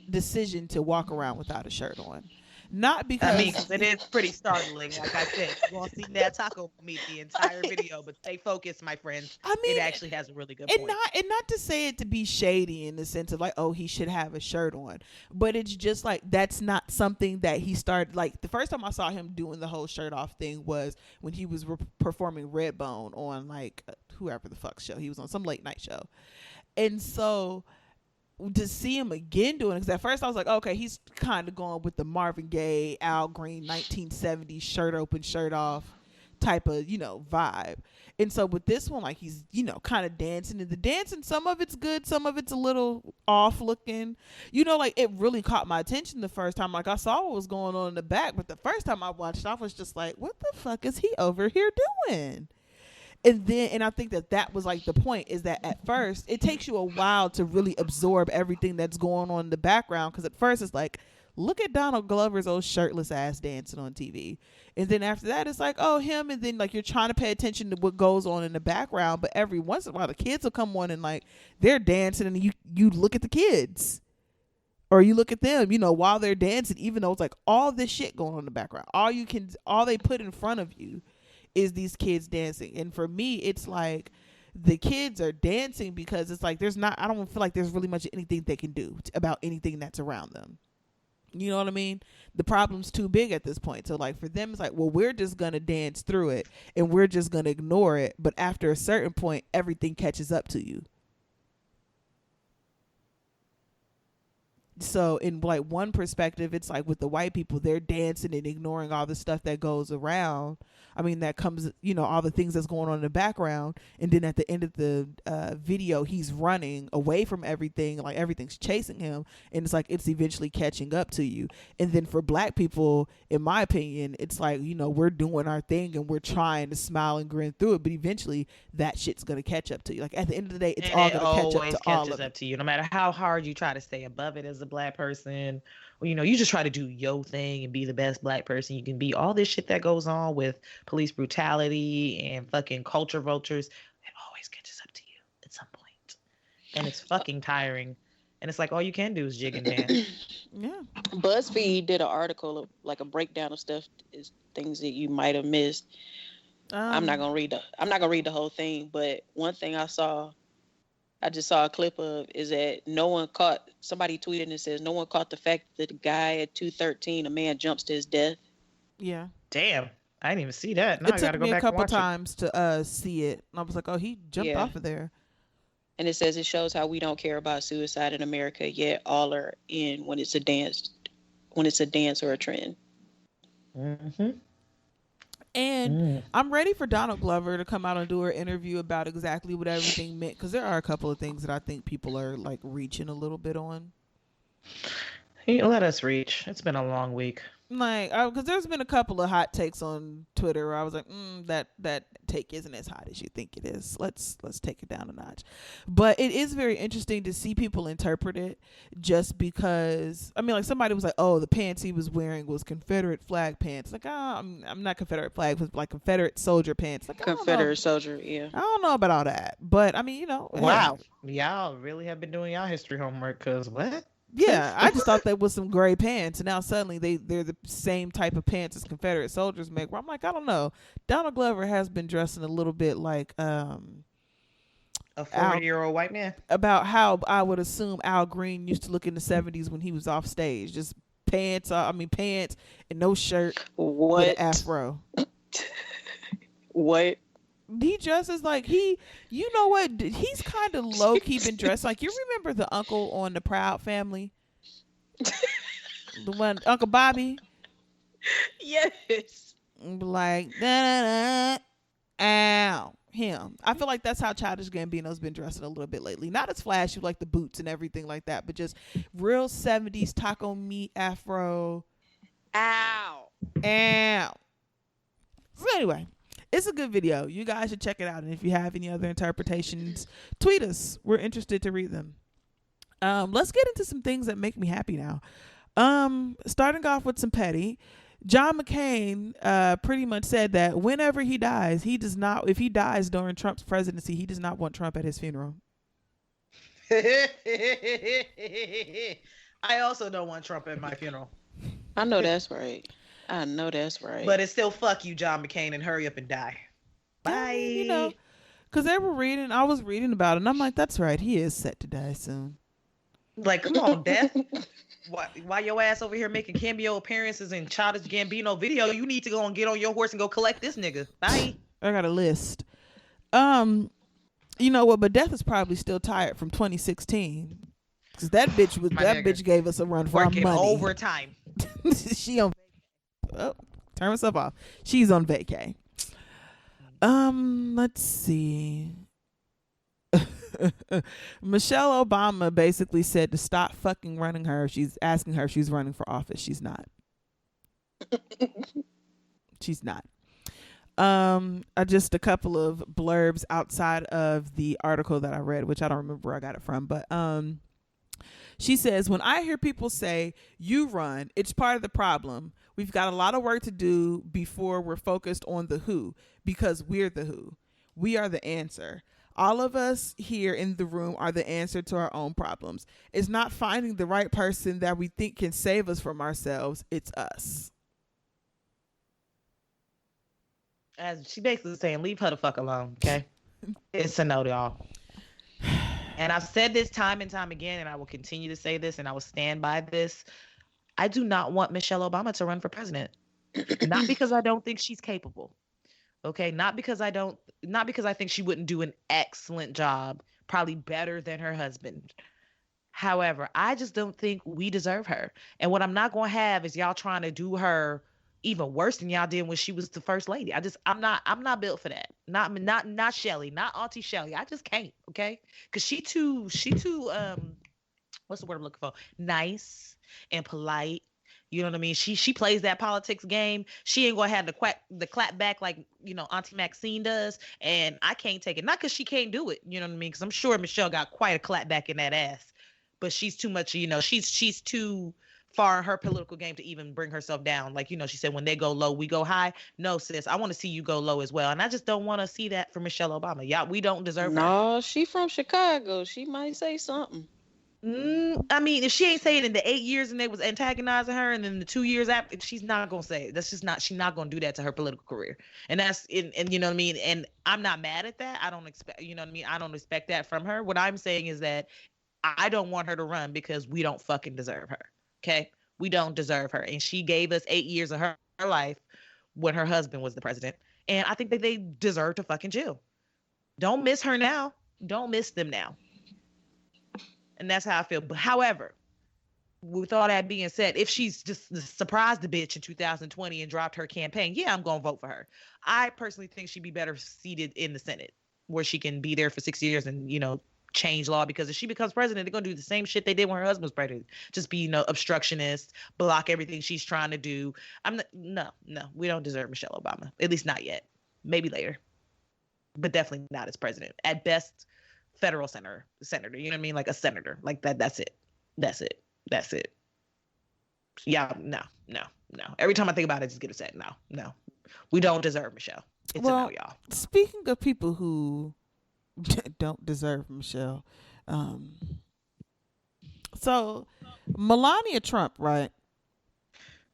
decision to walk around without a shirt on. Not because... I mean, it is pretty startling. Like I said, you won't see that taco meat the entire video, but stay focused, my friends. I mean, it actually has a really good point. Not to say it to be shady in the sense of like, oh, he should have a shirt on, but it's just like, that's not something that he started. Like, the first time I saw him doing the whole shirt off thing was when he was performing Redbone on like whoever the fuck show he was on, some late night show. And so to see him again doing it, because at first I was like, okay, he's kind of going with the Marvin Gaye, Al Green 1970s shirt open, shirt off type of, vibe. And so with this one, like, he's, kind of dancing, and the dancing, some of it's good, some of it's a little off looking, like, it really caught my attention the first time. Like, I saw what was going on in the back, but the first time I watched, I was just like, what the fuck is he over here doing? And I think that was like the point, is that at first it takes you a while to really absorb everything that's going on in the background, because at first it's like, look at Donald Glover's old shirtless ass dancing on TV, and then after that it's like, oh, him, and then like you're trying to pay attention to what goes on in the background, but every once in a while the kids will come on and like they're dancing, and you look at the kids, or you look at them, while they're dancing, even though it's like all this shit going on in the background. All they put in front of you is these kids dancing. And for me, it's like the kids are dancing because it's like I don't feel like there's really much anything they can do about anything that's around them. You know what I mean? The problem's too big at this point. So like for them, it's like, well, we're just going to dance through it and we're just going to ignore it. But after a certain point, everything catches up to you. So in like one perspective, it's like with the white people, they're dancing and ignoring all the stuff that goes around. I mean, that comes, all the things that's going on in the background. And then at the end of the video, he's running away from everything. Like everything's chasing him. And it's like, it's eventually catching up to you. And then for black people, in my opinion, it's like, we're doing our thing and we're trying to smile and grin through it. But eventually that shit's going to catch up to you. Like at the end of the day, it's all going to catch up to all of it. Up to you. No matter how hard you try to stay above it as a black person, or, you just try to do your thing and be the best black person you can be. All this shit that goes on with police brutality and fucking culture vultures, it always catches up to you at some point. And it's fucking tiring. And it's like all you can do is jig and dance. Yeah. BuzzFeed did an article of like a breakdown of stuff, is things that you might have missed. I'm not gonna read the whole thing, but one thing I just saw a clip of is that somebody tweeted and says no one caught the fact that the guy at 2:13, a man jumps to his death. Yeah. Damn. I didn't even see that. Now It I gotta took go me a back couple and watch times to see it. And I was like, oh, he jumped off of there. And it says it shows how we don't care about suicide in America, yet all are in when it's a dance or a trend. Mm-hmm. And I'm ready for Donald Glover to come out and do her interview about exactly what everything meant, because there are a couple of things that I think people are like reaching a little bit on. Let us reach. It's been a long week. Like, because there's been a couple of hot takes on Twitter where I was like, that take isn't as hot as you think it is. Let's take it down a notch. But it is very interesting to see people interpret it, just because, I mean, like, somebody was like, oh, the pants he was wearing was Confederate flag pants. Like, I'm not Confederate flag, but like Confederate soldier pants. Like, Confederate soldier, yeah. I don't know about all that, but I mean, you know. Wow, y'all really have been doing y'all history homework, because what? Yeah, I just thought that was some gray pants, and now suddenly they're the same type of pants as Confederate soldiers make. Where I'm like, I don't know. Donald Glover has been dressing a little bit like a 40-year-old white man. About how I would assume Al Green used to look in the 70s when he was off stage, just pants and no shirt, with an afro. What? He dresses like you know what? He's kind of low key been dressed like, you remember the uncle on the Proud Family? The one, Uncle Bobby? Yes. Like, da, da, da, ow, him. I feel like that's how Childish Gambino's been dressing a little bit lately. Not as flashy, like the boots and everything like that, but just real 70s taco meat afro. Ow. Ow. So anyway, it's a good video. You guys should check it out. And if you have any other interpretations, tweet us. We're interested to read them. Let's get into some things that make me happy now. Starting off with some petty. John McCain pretty much said that whenever he dies, if he dies during Trump's presidency, he does not want Trump at his funeral. I also don't want Trump at my funeral. I know that's right. But it's still fuck you, John McCain, and hurry up and die. Bye. You know, because I was reading about it, and I'm like, that's right. He is set to die soon. Like, come on, Death. Why your ass over here making cameo appearances in Childish Gambino video? You need to go and get on your horse and go collect this nigga. Bye. I got a list. You know what? But Death is probably still tired from 2016, because that bitch gave us a run for our money. Overtime. She on. Oh, turn myself off. She's on vacay. Let's see. Michelle Obama basically said to stop fucking running her. She's asking her if she's running for office. She's not. She's not. Just a couple of blurbs outside of the article that I read, which I don't remember where I got it from, but she says, when I hear people say you run, it's part of the problem. We've got a lot of work to do before we're focused on the who, because we're the who. We are the answer. All of us here in the room are the answer to our own problems. It's not finding the right person that we think can save us from ourselves. It's us. As she basically saying, leave her the fuck alone, okay? It's a no, y'all. And I've said this time and time again, and I will continue to say this, and I will stand by this. I do not want Michelle Obama to run for president. Not because I don't think she's capable. Okay, not because I think she wouldn't do an excellent job, probably better than her husband. However, I just don't think we deserve her. And what I'm not going to have is y'all trying to do her even worse than y'all did when she was the first lady. I'm not built for that. Not Shelly, not Auntie Shelly. I just can't, okay? Cuz she too what's the word I'm looking for? Nice and polite. You know what I mean? She plays that politics game. She ain't gonna have the clap back like, you know, Auntie Maxine does. And I can't take it. Not because she can't do it. You know what I mean? Because I'm sure Michelle got quite a clap back in that ass. But she's too much, you know, she's too far in her political game to even bring herself down. Like, you know, she said, when they go low, we go high. No, sis, I want to see you go low as well. And I just don't want to see that for Michelle Obama. Yeah, we don't deserve her. No, she from Chicago. She might say something. I mean, if she ain't saying it in the 8 years and they was antagonizing her, and then the 2 years after, she's not gonna say it. That's just not. She's not gonna do that to her political career. And that's and you know what I mean. And I'm not mad at that. I don't expect. You know what I mean. I don't expect that from her. What I'm saying is that I don't want her to run because we don't fucking deserve her. Okay, we don't deserve her. And she gave us 8 years of her life when her husband was the president. And I think that they deserve to fucking chill. Don't miss her now. Don't miss them now. And that's how I feel. But however, with all that being said, if she's just surprised the bitch in 2020 and dropped her campaign, yeah, I'm gonna vote for her. I personally think she'd be better seated in the Senate, where she can be there for 6 years and change law. Because if she becomes president, they're gonna do the same shit they did when her husband was president. Just be obstructionist, block everything she's trying to do. No, we don't deserve Michelle Obama. At least not yet. Maybe later, but definitely not as president. At best, federal senator. You know what I mean? Like a senator. Like that. That's it. Yeah, no. Every time I think about it, I just get upset. No. We don't deserve Michelle. It's a no, y'all. Speaking of people who don't deserve Michelle, so Melania Trump, right,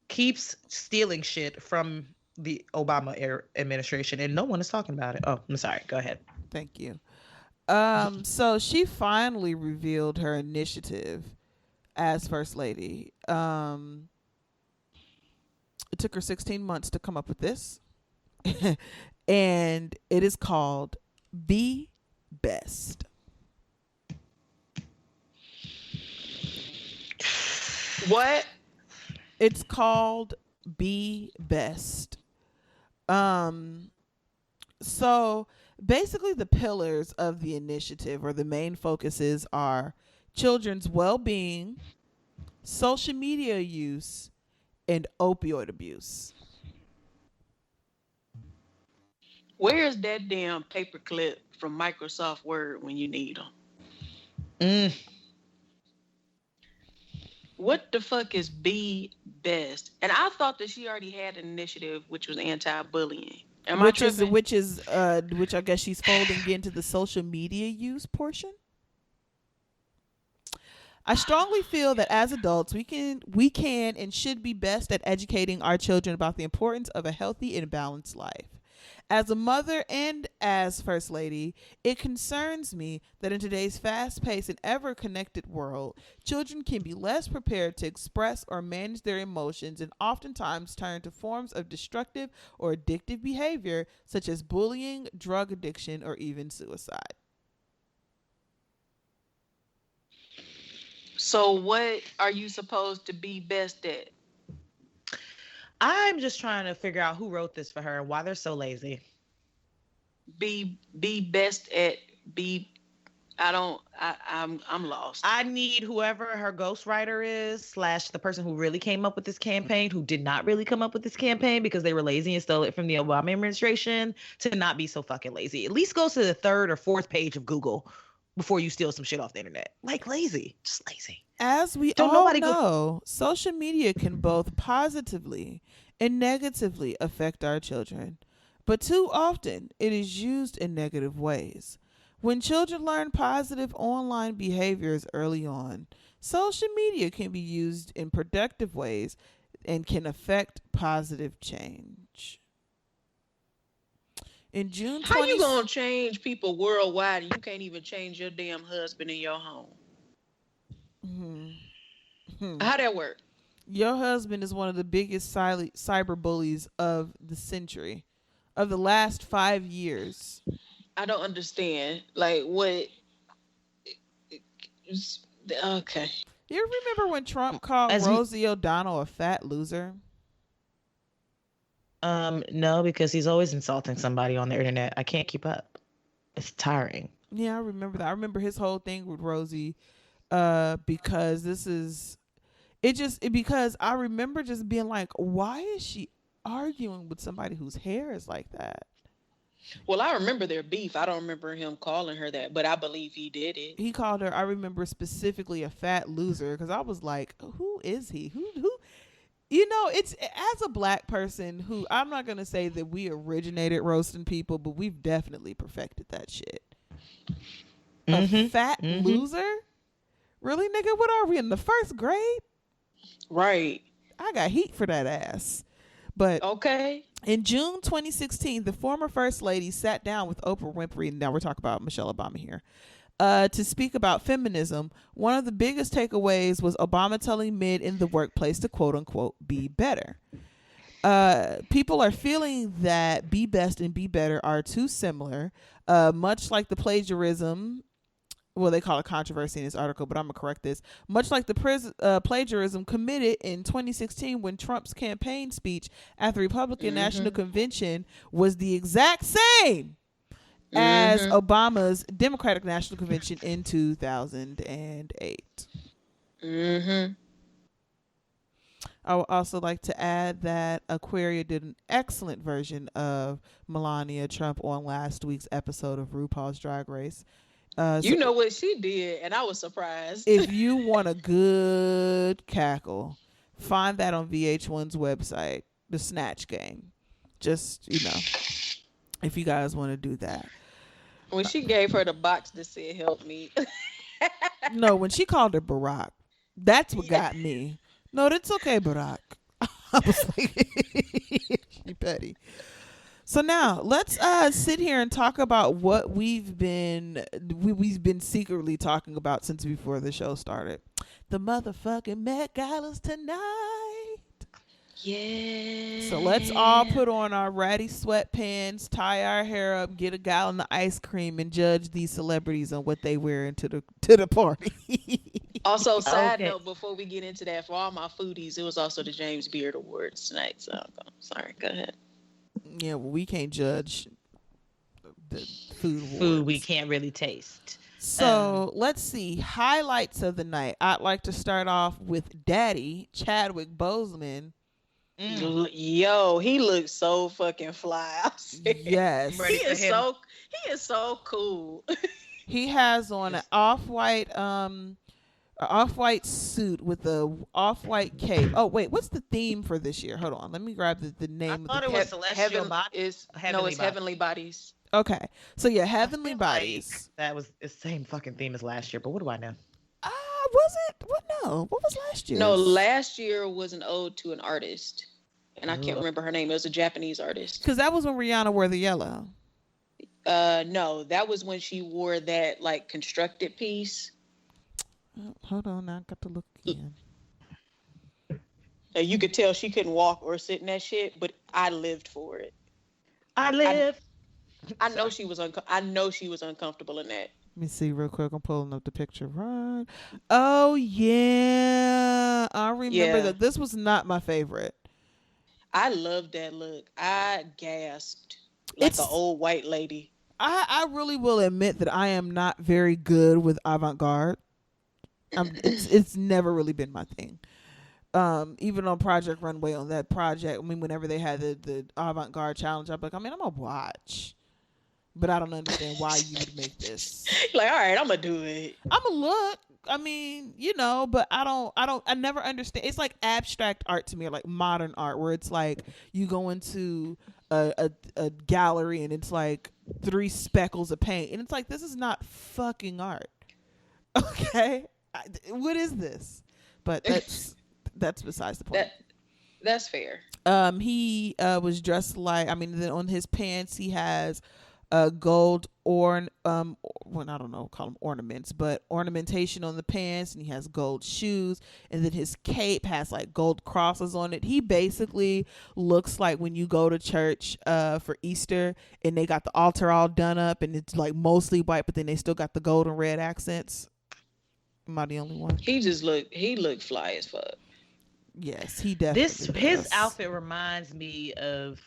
keeps stealing shit from the Obama administration, and no one is talking about it. Oh, I'm sorry. Go ahead. Thank you. So she finally revealed her initiative as First Lady. It took her 16 months to come up with this. And it is called Be Best. What? It's called Be Best. So basically the pillars of the initiative, or the main focuses, are children's well-being, social media use, and opioid abuse. Where's that damn paperclip from Microsoft Word when you need them? What the fuck is Be Best? And I thought that she already had an initiative which was anti-bullying. Which I guess she's folding into the social media use portion. I strongly feel that as adults, we can and should be best at educating our children about the importance of a healthy and balanced life. As a mother and as First Lady, it concerns me that in today's fast-paced and ever-connected world, children can be less prepared to express or manage their emotions, and oftentimes turn to forms of destructive or addictive behavior such as bullying, drug addiction, or even suicide. So what are you supposed to be best at? I'm just trying to figure out who wrote this for her and why they're so lazy. Be best at I'm lost. I need whoever her ghostwriter is / the person who really came up with this campaign, who did not really come up with this campaign because they were lazy and stole it from the Obama administration, to not be so fucking lazy. At least go to the 3rd or 4th page of Google before you steal some shit off the internet. Like, lazy. Just lazy. As we all know, social media can both positively and negatively affect our children, but too often it is used in negative ways. When children learn positive online behaviors early on, social media can be used in productive ways and can affect positive change. In June 20... How you gonna change people worldwide and you can't even change your damn husband in your home? How that work? Your husband is one of the biggest cyber bullies of the century, of the last 5 years. I don't understand. Like, what? Okay. You remember when Trump called Rosie O'Donnell a fat loser? No, because he's always insulting somebody on the internet. I can't keep up. It's tiring. Yeah, I remember that. I remember his whole thing with Rosie, because because I remember just being like, why is she arguing with somebody whose hair is like that? Well, I remember their beef. I don't remember him calling her that, but I believe he did it. He called her, I remember specifically, a fat loser, because I was like, who is he? Who? It's, as a black person who, I'm not going to say that we originated roasting people, but we've definitely perfected that shit. A fat loser? Really, nigga? What are we, in the 1st grade? Right. I got heat for that ass. But okay. In June 2016, the former First Lady sat down with Oprah Winfrey, and now we're talking about Michelle Obama here, to speak about feminism. One of the biggest takeaways was Obama telling men in the workplace to, quote unquote, be better. People are feeling that be best and be better are too similar, much like the plagiarism well, they call it controversy in this article, but I'm going to correct this. Much like the plagiarism committed in 2016 when Trump's campaign speech at the Republican National Convention was the exact same as Obama's Democratic National Convention in 2008. I would also like to add that Aquaria did an excellent version of Melania Trump on last week's episode of RuPaul's Drag Race. You know what she did, and I was surprised. If you want a good cackle, find that on VH1's website, The Snatch Game. Just, if you guys want to do that. When she gave her the box that said "Help me," no, when she called her Barack, that's what got me. No, that's okay, Barack. I was like, she petty. So now let's sit here and talk about what we've been secretly talking about since before the show started. The motherfucking Met Galas tonight. Yeah. So let's all put on our ratty sweatpants, tie our hair up, get a gallon of ice cream, and judge these celebrities on what they wear into the party. Also, side note, before we get into that, for all my foodies, it was also the James Beard Awards tonight. So, sorry, go ahead. Yeah, well, we can't judge the food awards. Food we can't really taste. So let's see. Highlights of the night. I'd like to start off with Daddy, Chadwick Boseman. Yo, he looks so fucking fly. Yes. He is so cool. He has on an off-white suit with a off-white cape. Oh wait, what's the theme for this year? Hold on, let me grab the name. I thought it was Celestial Bodies. It's Heavenly Bodies. Okay, so yeah, Heavenly Bodies. That was the same fucking theme as last year, but what do I know? Was it? What? No, what was last year? No, last year was an ode to an artist, and I can't remember her name. It was a Japanese artist. Because that was when Rihanna wore the yellow. No, that was when she wore that like constructed piece. Oh, hold on, I got to look again. You could tell she couldn't walk or sit in that shit, but I lived for it. I know she was uncomfortable in that. Let me see real quick. I'm pulling up the picture. Right. Oh yeah, I remember that. This was not my favorite. I loved that look. I gasped like an old white lady. I really will admit that I am not very good with avant-garde. It's never really been my thing. Even on Project Runway, on that project, I mean, whenever they had the avant-garde challenge, I'm like, I'm gonna watch, but I don't understand why you would make this. Like, all right, I'm gonna do it. I'm gonna look. I mean, but I never understand. It's like abstract art to me, or like modern art, where it's like you go into a gallery and it's like 3 speckles of paint, and it's like, this is not fucking art. Okay, what is this? But that's besides the point. That's fair. He was dressed like, I mean, then on his pants he has gold well, I don't know, call them ornaments, but ornamentation on the pants, and he has gold shoes, and then his cape has like gold crosses on it. He basically looks like when you go to church for Easter and they got the altar all done up and it's like mostly white, but then they still got the gold and red accents. Am I the only one? He looked fly as fuck. Yes, he definitely his outfit reminds me of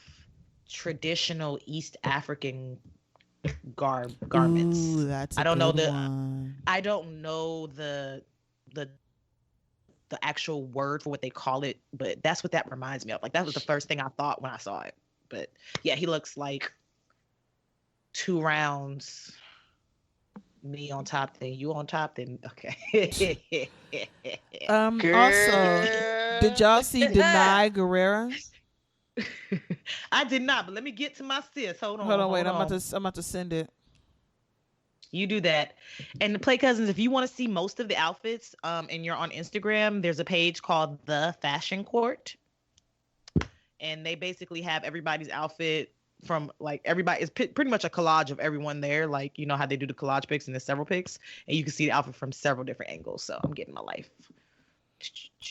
traditional East African garments. Ooh, that's I don't know the actual word for what they call it, but that's what that reminds me of. Like, that was the first thing I thought when I saw it. But yeah, he looks like 2 rounds, me on top, then you on top, then okay. Also, did y'all see Denai Guerrera? I did not, but let me get to my sis. Hold on, wait. I'm about to send it. You do that. And the Play Cousins, if you want to see most of the outfits, and you're on Instagram, there's a page called The Fashion Court. And they basically have everybody's outfit from, like, everybody. It's pretty much a collage of everyone there. Like, you know how they do the collage pics, and there's several pics. And you can see the outfit from several different angles. So I'm getting my life.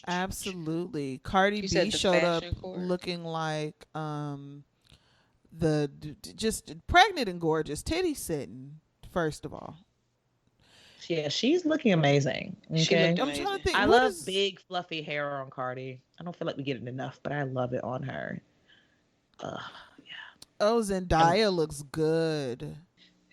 Absolutely. Cardi B showed up looking like just pregnant and gorgeous, titty sitting, first of all. Yeah, she's looking amazing. She Okay. looked I'm trying to amazing. think. I what love is- big fluffy hair on Cardi. I don't feel like we get it enough, but I love it on her. Oh, Zendaya looks good.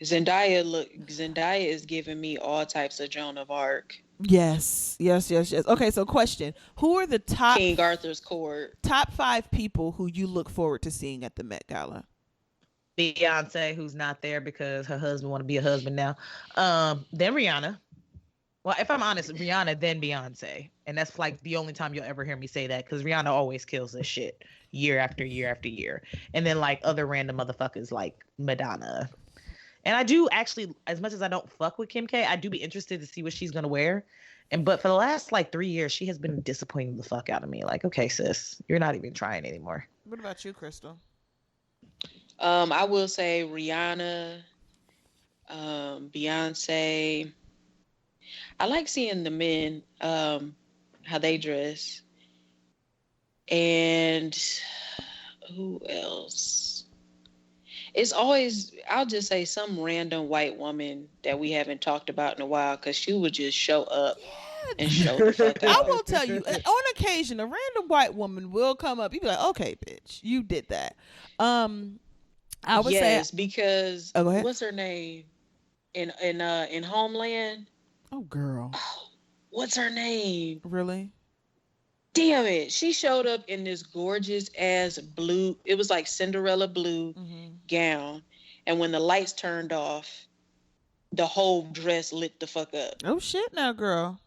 Zendaya is giving me all types of Joan of Arc. Yes. Okay, so question: who are the King Arthur's Court. top 5 people who you look forward to seeing at the Met Gala? Beyonce, who's not there because her husband want to be a husband now. Then Rihanna. Well, if I'm honest, Rihanna, then Beyonce. And that's like the only time you'll ever hear me say that because Rihanna always kills this shit year after year after year. And then like other random motherfuckers like Madonna. And I do actually, as much as I don't fuck with Kim K, I do be interested to see what she's going to wear. But for the last like 3 years, she has been disappointing the fuck out of me. Like, okay, sis, you're not even trying anymore. What about you, Crystal? I will say Rihanna, Beyonce. I like seeing the men, how they dress. And who else? It's always, I'll just say some random white woman that we haven't talked about in a while because she would just show up and show the fuck I out. will tell you, on occasion, a random white woman will come up. You be like, okay, bitch, you did that. I would say, because Oh, go ahead. what's her name in Homeland? oh, girl, What's her name? really? Damn it. She showed up in this gorgeous ass blue, it was like Cinderella blue gown. And when the lights turned off, the whole dress lit the fuck up. Oh shit, now, girl.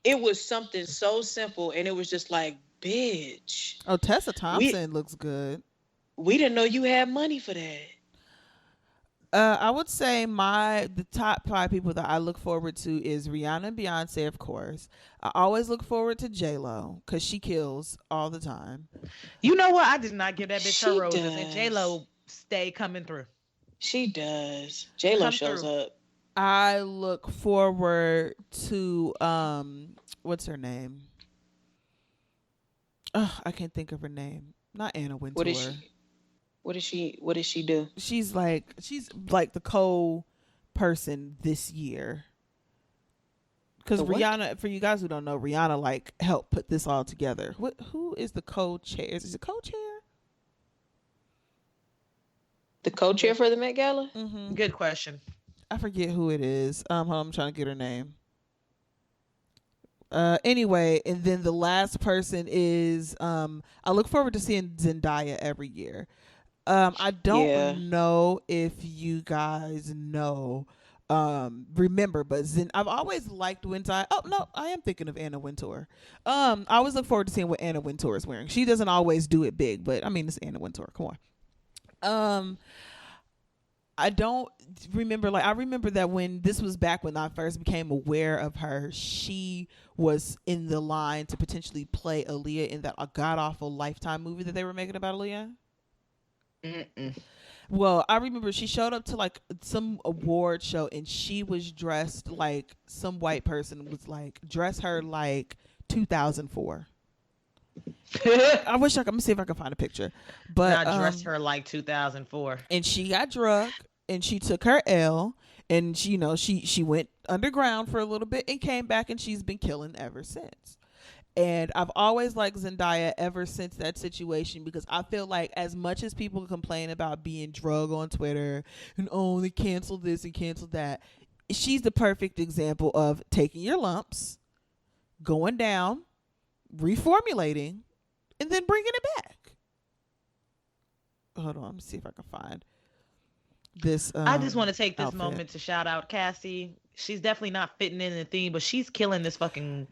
It was something so simple, and it was just like, bitch, Oh, Tessa Thompson looks good. we didn't know you had money for that. I would say the top 5 people that I look forward to is Rihanna and Beyonce, of course. I always look forward to J-Lo because she kills all the time. You know what? I did not give that bitch She her roses. does. And J-Lo stay coming through. She does. J-Lo Come shows through. up. I look forward to what's her name? I can't think of her name. Not Anna Wintour. What is she? What does she do? She's like the co-person this year. Because The what? Rihanna, for you guys who don't know, Rihanna like helped put this all together. Who is the co-chair? Is it co-chair? The co-chair for the Met Gala? Mm-hmm. Good question. I forget who it is. Hold on, I'm trying to get her name. Anyway, and then the last person is I look forward to seeing Zendaya every year. I don't know if you guys know, remember, but I've always liked Zendaya. Oh no, I am thinking of Anna Wintour. I always look forward to seeing what Anna Wintour is wearing. She doesn't always do it big, but I mean it's Anna Wintour. Come on. I don't remember, I remember that when this was back when I first became aware of her, she was in the line to potentially play Aaliyah in that god-awful Lifetime movie that they were making about Aaliyah. Well, I remember she showed up to some award show and she was dressed like some white person was dress her like 2004. I wish let me see if I can find a picture. But I dressed her like 2004. And she got drunk and she took her L and she went underground for a little bit and came back and she's been killing ever since. And I've always liked Zendaya ever since that situation because I feel like as much as people complain about being drug on Twitter and they cancel this and cancel that, she's the perfect example of taking your lumps, going down, reformulating, and then bringing it back. Hold on, let me see if I can find this. I just want to take this outfit. moment to shout out Cassie. She's definitely not fitting in the theme, but she's killing this fucking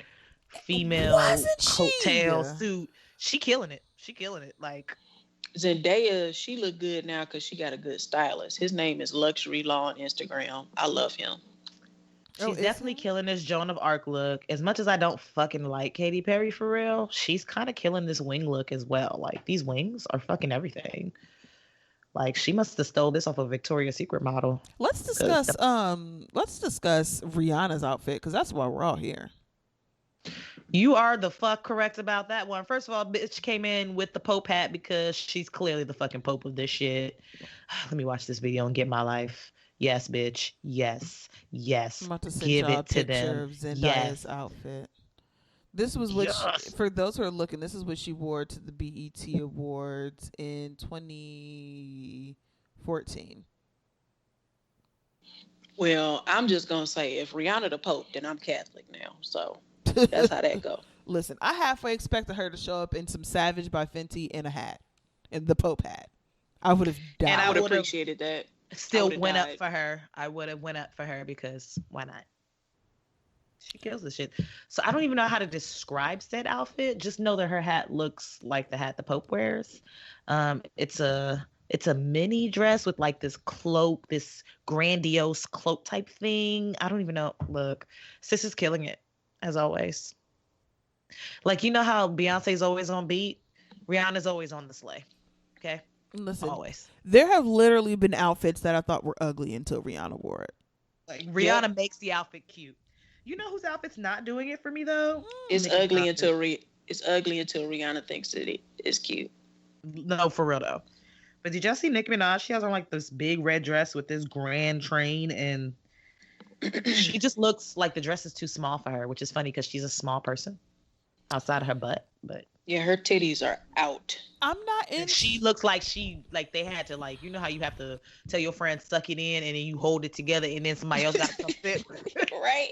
female coattail suit. She killing it. Like Zendaya, she look good now because she got a good stylist. His name is Luxury Law on Instagram. I love him. she's definitely killing this Joan of Arc look. As much as I don't fucking like Katy Perry for real, she's kind of killing this wing look as well. Like these wings are fucking everything. Like she must have stole this off a Victoria's Secret model. Let's discuss Rihanna's outfit because that's why we're all here. You are the fuck correct about that one. First of all, bitch came in with the Pope hat because she's clearly the fucking Pope of this shit. Let me watch this video and get my life. Yes, bitch. Yes. I'm Yes. about to send Give y'all a it to picture them. of Zendaya's Yes. outfit. This was what Yes. for those who are looking, this is what she wore to the BET Awards in 2014. Well, I'm just gonna say if Rihanna the Pope, then I'm Catholic now. So that's how that go. Listen, I halfway expected her to show up in some Savage by Fenty and a hat, and the Pope hat. I would have And I I would died. have would've appreciated that. I Still would have went up died. for her. I would have went up for her because why not? She kills the shit. So I don't even know how to describe said outfit. Just know that her hat looks like the hat the Pope wears. It's a mini dress with like this cloak, this grandiose cloak type thing. I don't even know. Look, sis is killing it as always. Like you know how Beyonce's always on beat, Rihanna's always on the sleigh. Okay, Listen, always. there have literally been outfits that I thought were ugly until Rihanna wore it. Like Rihanna makes the outfit cute. You know whose outfit's not doing it for me though? It's Nicki ugly Minaj's. until it's ugly until Rihanna thinks that it is cute. No, for real though. But did y'all see Nicki Minaj? She has on like this big red dress with this grand train, and she just looks like the dress is too small for her, which is funny because she's a small person outside of her butt. But Yeah, her titties are out. I'm not in. and she looks like they had to like, you know how you have to tell your friend suck it in and then you hold it together and then somebody else got to come fit. Right?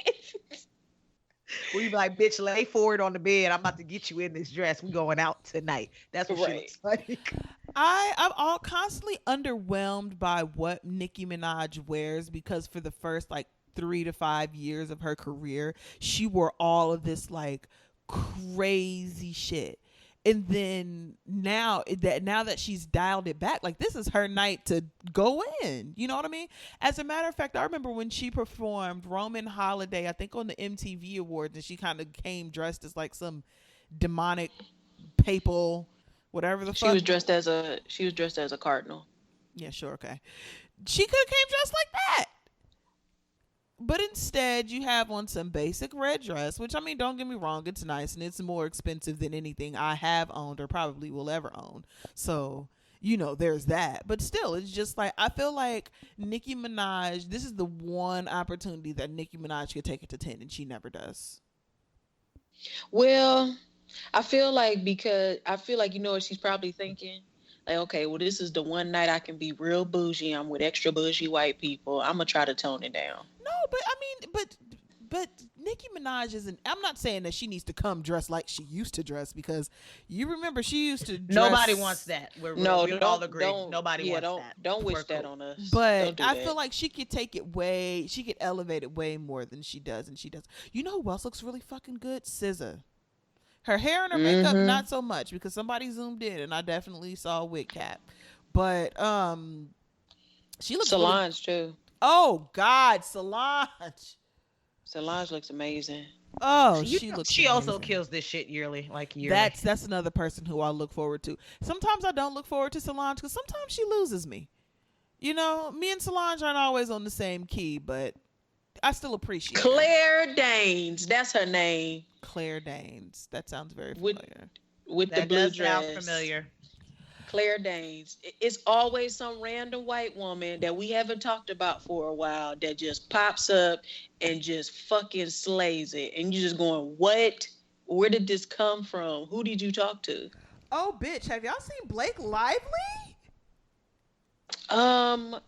We be like, bitch, lay forward on the bed. I'm about to get you in this dress. We going out tonight. That's what she Right. looks like. I'm all constantly underwhelmed by what Nicki Minaj wears because for the first like 3 to 5 years of her career, she wore all of this like crazy shit. And then now that she's dialed it back, like this is her night to go in. You know what I mean? As a matter of fact, I remember when she performed Roman Holiday, I think on the MTV Awards, and she kind of came dressed as like some demonic papal whatever the She fuck. was dressed as a cardinal. Yeah, sure, okay. She could have came dressed like that. But instead, you have on some basic red dress, which, I mean, don't get me wrong, it's nice, and it's more expensive than anything I have owned or probably will ever own. So, you know, there's that. But still, it's just like, I feel like Nicki Minaj, this is the one opportunity that Nicki Minaj could take it to 10, and she never does. Well, I feel like you know what she's probably thinking? Like, okay, well, this is the one night I can be real bougie. I'm with extra bougie white people. I'm gonna try to tone it down. No, but I mean, but Nicki Minaj isn't. I'm not saying that she needs to come dressed like she used to dress because you remember she used to. Dress, Nobody wants that. We all agree. Nobody wants that. Don't wish We're that cool. on us. But Don't do I that. feel like she could she could elevate it way more than she does, and she does. You know who else looks really fucking good? SZA. Her hair and her makeup, not so much because somebody zoomed in and I definitely saw a wig cap. But she looks Solange really, too. oh God, Solange. Solange looks amazing. Oh, She looks also amazing. kills this shit yearly. Like yearly. That's another person who I look forward to. Sometimes I don't look forward to Solange because sometimes she loses me. You know, me and Solange aren't always on the same key, but I still appreciate her. Claire Danes, that's her name. Claire Danes. That sounds very familiar. With that the blue does sound dress. familiar. Claire Danes. It's always some random white woman that we haven't talked about for a while that just pops up and just fucking slays it. And you're just going, what? Where did this come from? Who did you talk to? Oh, bitch. Have y'all seen Blake Lively? I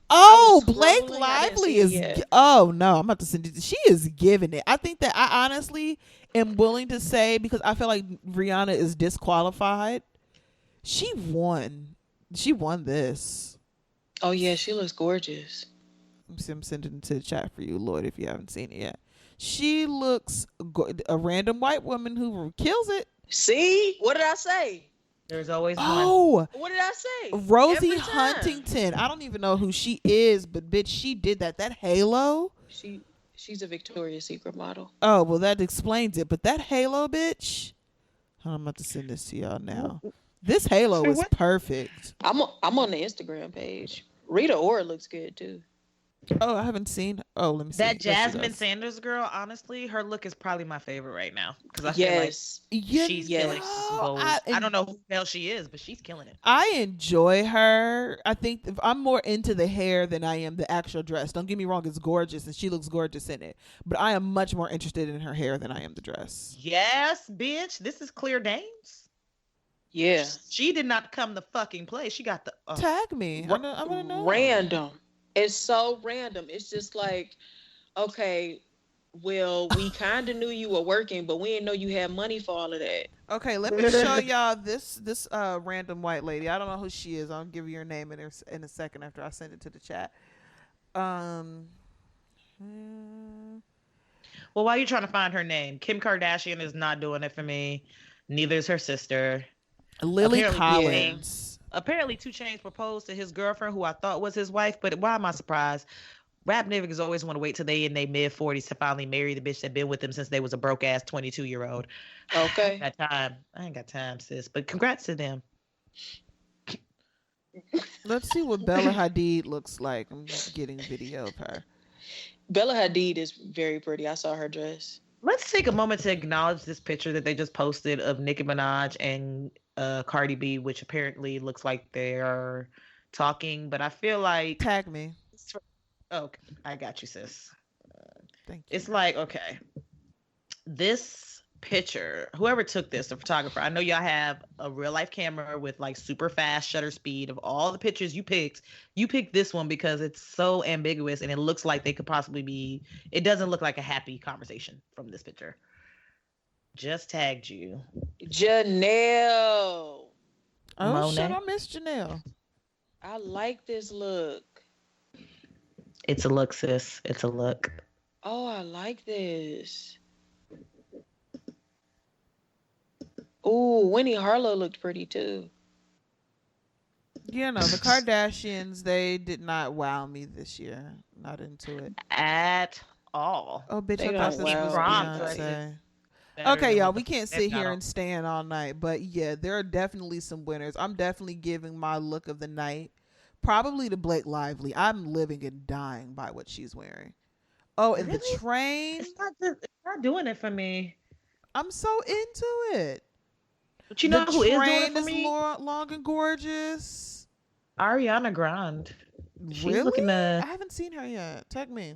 was Blake scrolling, I didn't Lively see it is. yet. Oh no, I'm about to send it. She is giving it. I think that I honestly am willing to say because I feel like Rihanna is disqualified. She won. She won this. Oh yeah, she looks gorgeous. I'm sending it to the chat for you, Lloyd, if you haven't seen it yet. She looks a random white woman who kills it. See? What did I say? There's always one. Oh, What did I say? Rosie Every time. Huntington. I don't even know who she is, but bitch, she did that. That halo. She's a Victoria's Secret model. Oh, well, that explains it. But that halo, bitch. I'm about to send this to y'all now. This halo is perfect. I'm on the Instagram page. Rita Ora looks good too. Oh, I haven't seen. Oh, let me see. That There she Jasmine goes. Sanders girl, honestly, her look is probably my favorite right now because I feel like Yes. she's killing Yes. some gold. I don't know who the hell she is, but she's killing it. I enjoy her. I think I'm more into the hair than I am the actual dress. Don't get me wrong; it's gorgeous and she looks gorgeous in it. But I am much more interested in her hair than I am the dress. Yes, bitch. This is Clear Danes. Yeah. She did not come to fucking play. She got the. Tag me. I want to know. Random. It's so random. It's just like, okay, well, we kind of knew you were working, but we didn't know you had money for all of that. Okay, let me show y'all this random white lady. I don't know who she is. I'll give you her name in a second after I send it to the chat. Well, while you're trying to find her name, Kim Kardashian is not doing it for me. Neither is her sister. Lily Apparently, Collins. Apparently, 2 Chainz proposed to his girlfriend, who I thought was his wife. But why am I surprised? Rap niggas always want to wait till they in their mid-40s to finally marry the bitch that been with them since they was a broke-ass 22-year-old. Okay. I ain't got time, sis. But congrats to them. Let's see what Bella Hadid looks like. I'm just getting video of her. Bella Hadid is very pretty. I saw her dress. Let's take a moment to acknowledge this picture that they just posted of Nicki Minaj and Cardi B, which apparently looks like they're talking. But I feel like... Tag me. Okay, I got you, sis. Thank you. It's like, okay, this picture, whoever took this, the photographer, I know y'all have a real life camera with like super fast shutter speed of all the pictures you picked. You picked this one because it's so ambiguous and it looks like they could possibly be, it doesn't look like a happy conversation from this picture. Just tagged you. Janelle. Oh, Monet. shit, I missed Janelle. I like this look. It's a look, sis. It's a look. Oh, I like this. Ooh, Winnie Harlow looked pretty too. Yeah, no, the Kardashians, they did not wow me this year. Not into it. At all. Oh, bitch, They I don't thought this wow was me. Beyonce. Better Okay, than y'all, what we the can't fuck sit got here on. and stand all night. But yeah, there are definitely some winners. I'm definitely giving my look of the night probably to Blake Lively. I'm living and dying by what she's wearing. Oh, and the Really? train. It's not doing it for me. I'm so into it. But you know the who is doing train it for is me? long and gorgeous. Ariana Grande. She's Really? looking I to. haven't seen her yet. Tag me.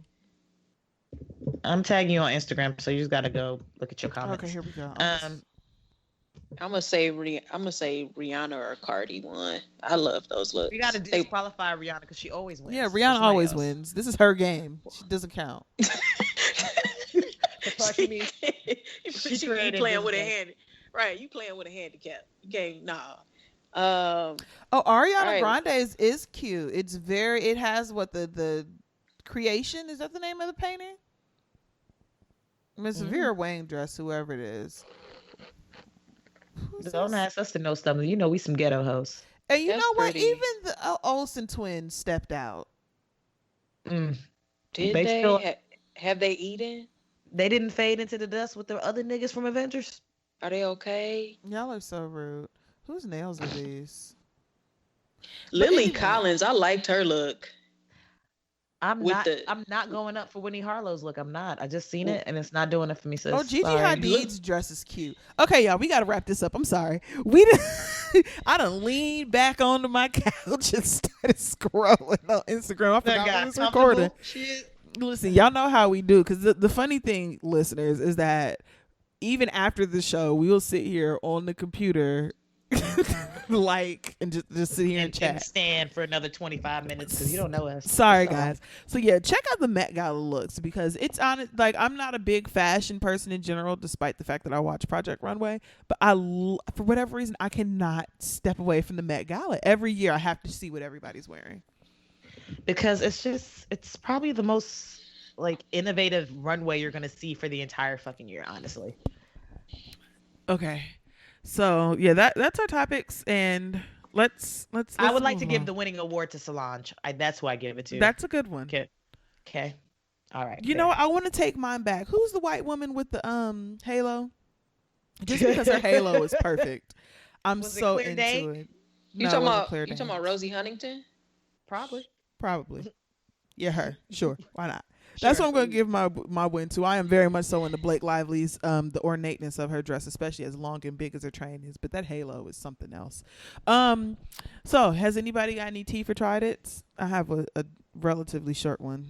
I'm tagging you on Instagram, so you just gotta go look at your comments. Okay, here we go. I'm gonna say Rihanna or Cardi won. I love those looks. We gotta They- disqualify Rihanna because she always wins. Yeah, So Rihanna somebody always else. wins. This is her game. She doesn't count. The fuck you mean? you created playing this with a game. hand, right? You playing with a handicap. You can't. Nah. Oh, Ariana right. Grande is cute. It's very. It has what the creation, is that the name of the painting? Miss Vera Wang dress, whoever it is. Who's Don't this? ask us to know something. You know we some ghetto hoes. And you That's know what? pretty. Even the Olsen twins stepped out. Did They they? still- Have they eaten? They didn't fade into the dust with the other niggas from Avengers. Are they okay? Y'all are so rude. Whose nails are these? Lily anyway. Collins, I liked her look. I'm With not. the- I'm not going up for Winnie Harlow's look. I'm not. I just seen it and it's not doing it for me. Sis. Oh, Gigi Sorry. Hadid's dress is cute. Okay, y'all, we got to wrap this up. I'm sorry. I done leaned back onto my couch and started scrolling on Instagram. I forgot I was recording. Shit. Listen, y'all know how we do, because the funny thing, listeners, is that even after the show, we will sit here on the computer and just sit here and And chat. stand for another 25 minutes because you don't know us. Sorry, That's all. guys. So yeah, check out the Met Gala looks, because it's honest. Like, I'm not a big fashion person in general, despite the fact that I watch Project Runway. But for whatever reason, I cannot step away from the Met Gala. Every year, I have to see what everybody's wearing. Because it's probably the most like innovative runway you're gonna see for the entire fucking year, honestly. Okay, so yeah, that's our topics, and let's I would like to move give on. the winning award to Solange. That's who I give it to. That's a good one. Okay. All right. You know what? I want to take mine back. Who's the white woman with the halo? Just because her halo is perfect, I'm Was it so Claire into Danes? it. You No, it talking wasn't about Claire you talking Danes. about Rosie Huntington? Probably. Probably. Yeah, her. Sure. Why not? That's what I'm going to give my win to. I am very much so into Blake Lively's the ornateness of her dress, especially as long and big as her train is. But that halo is something else. So has anybody got any tea for Tried It? I have a relatively short one.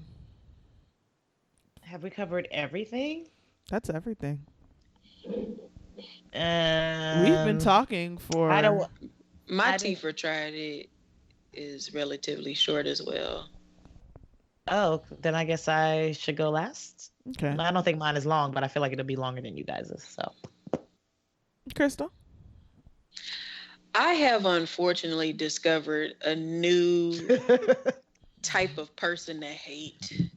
Have we covered everything? That's everything. We've We've been talking for. I don't. My I tea didn't- for Tried It is relatively short as well. Oh, then I guess I should go last. Okay. I don't think mine is long, but I feel like it'll be longer than you guys's. So, Crystal. I have unfortunately discovered a new type of person to hate.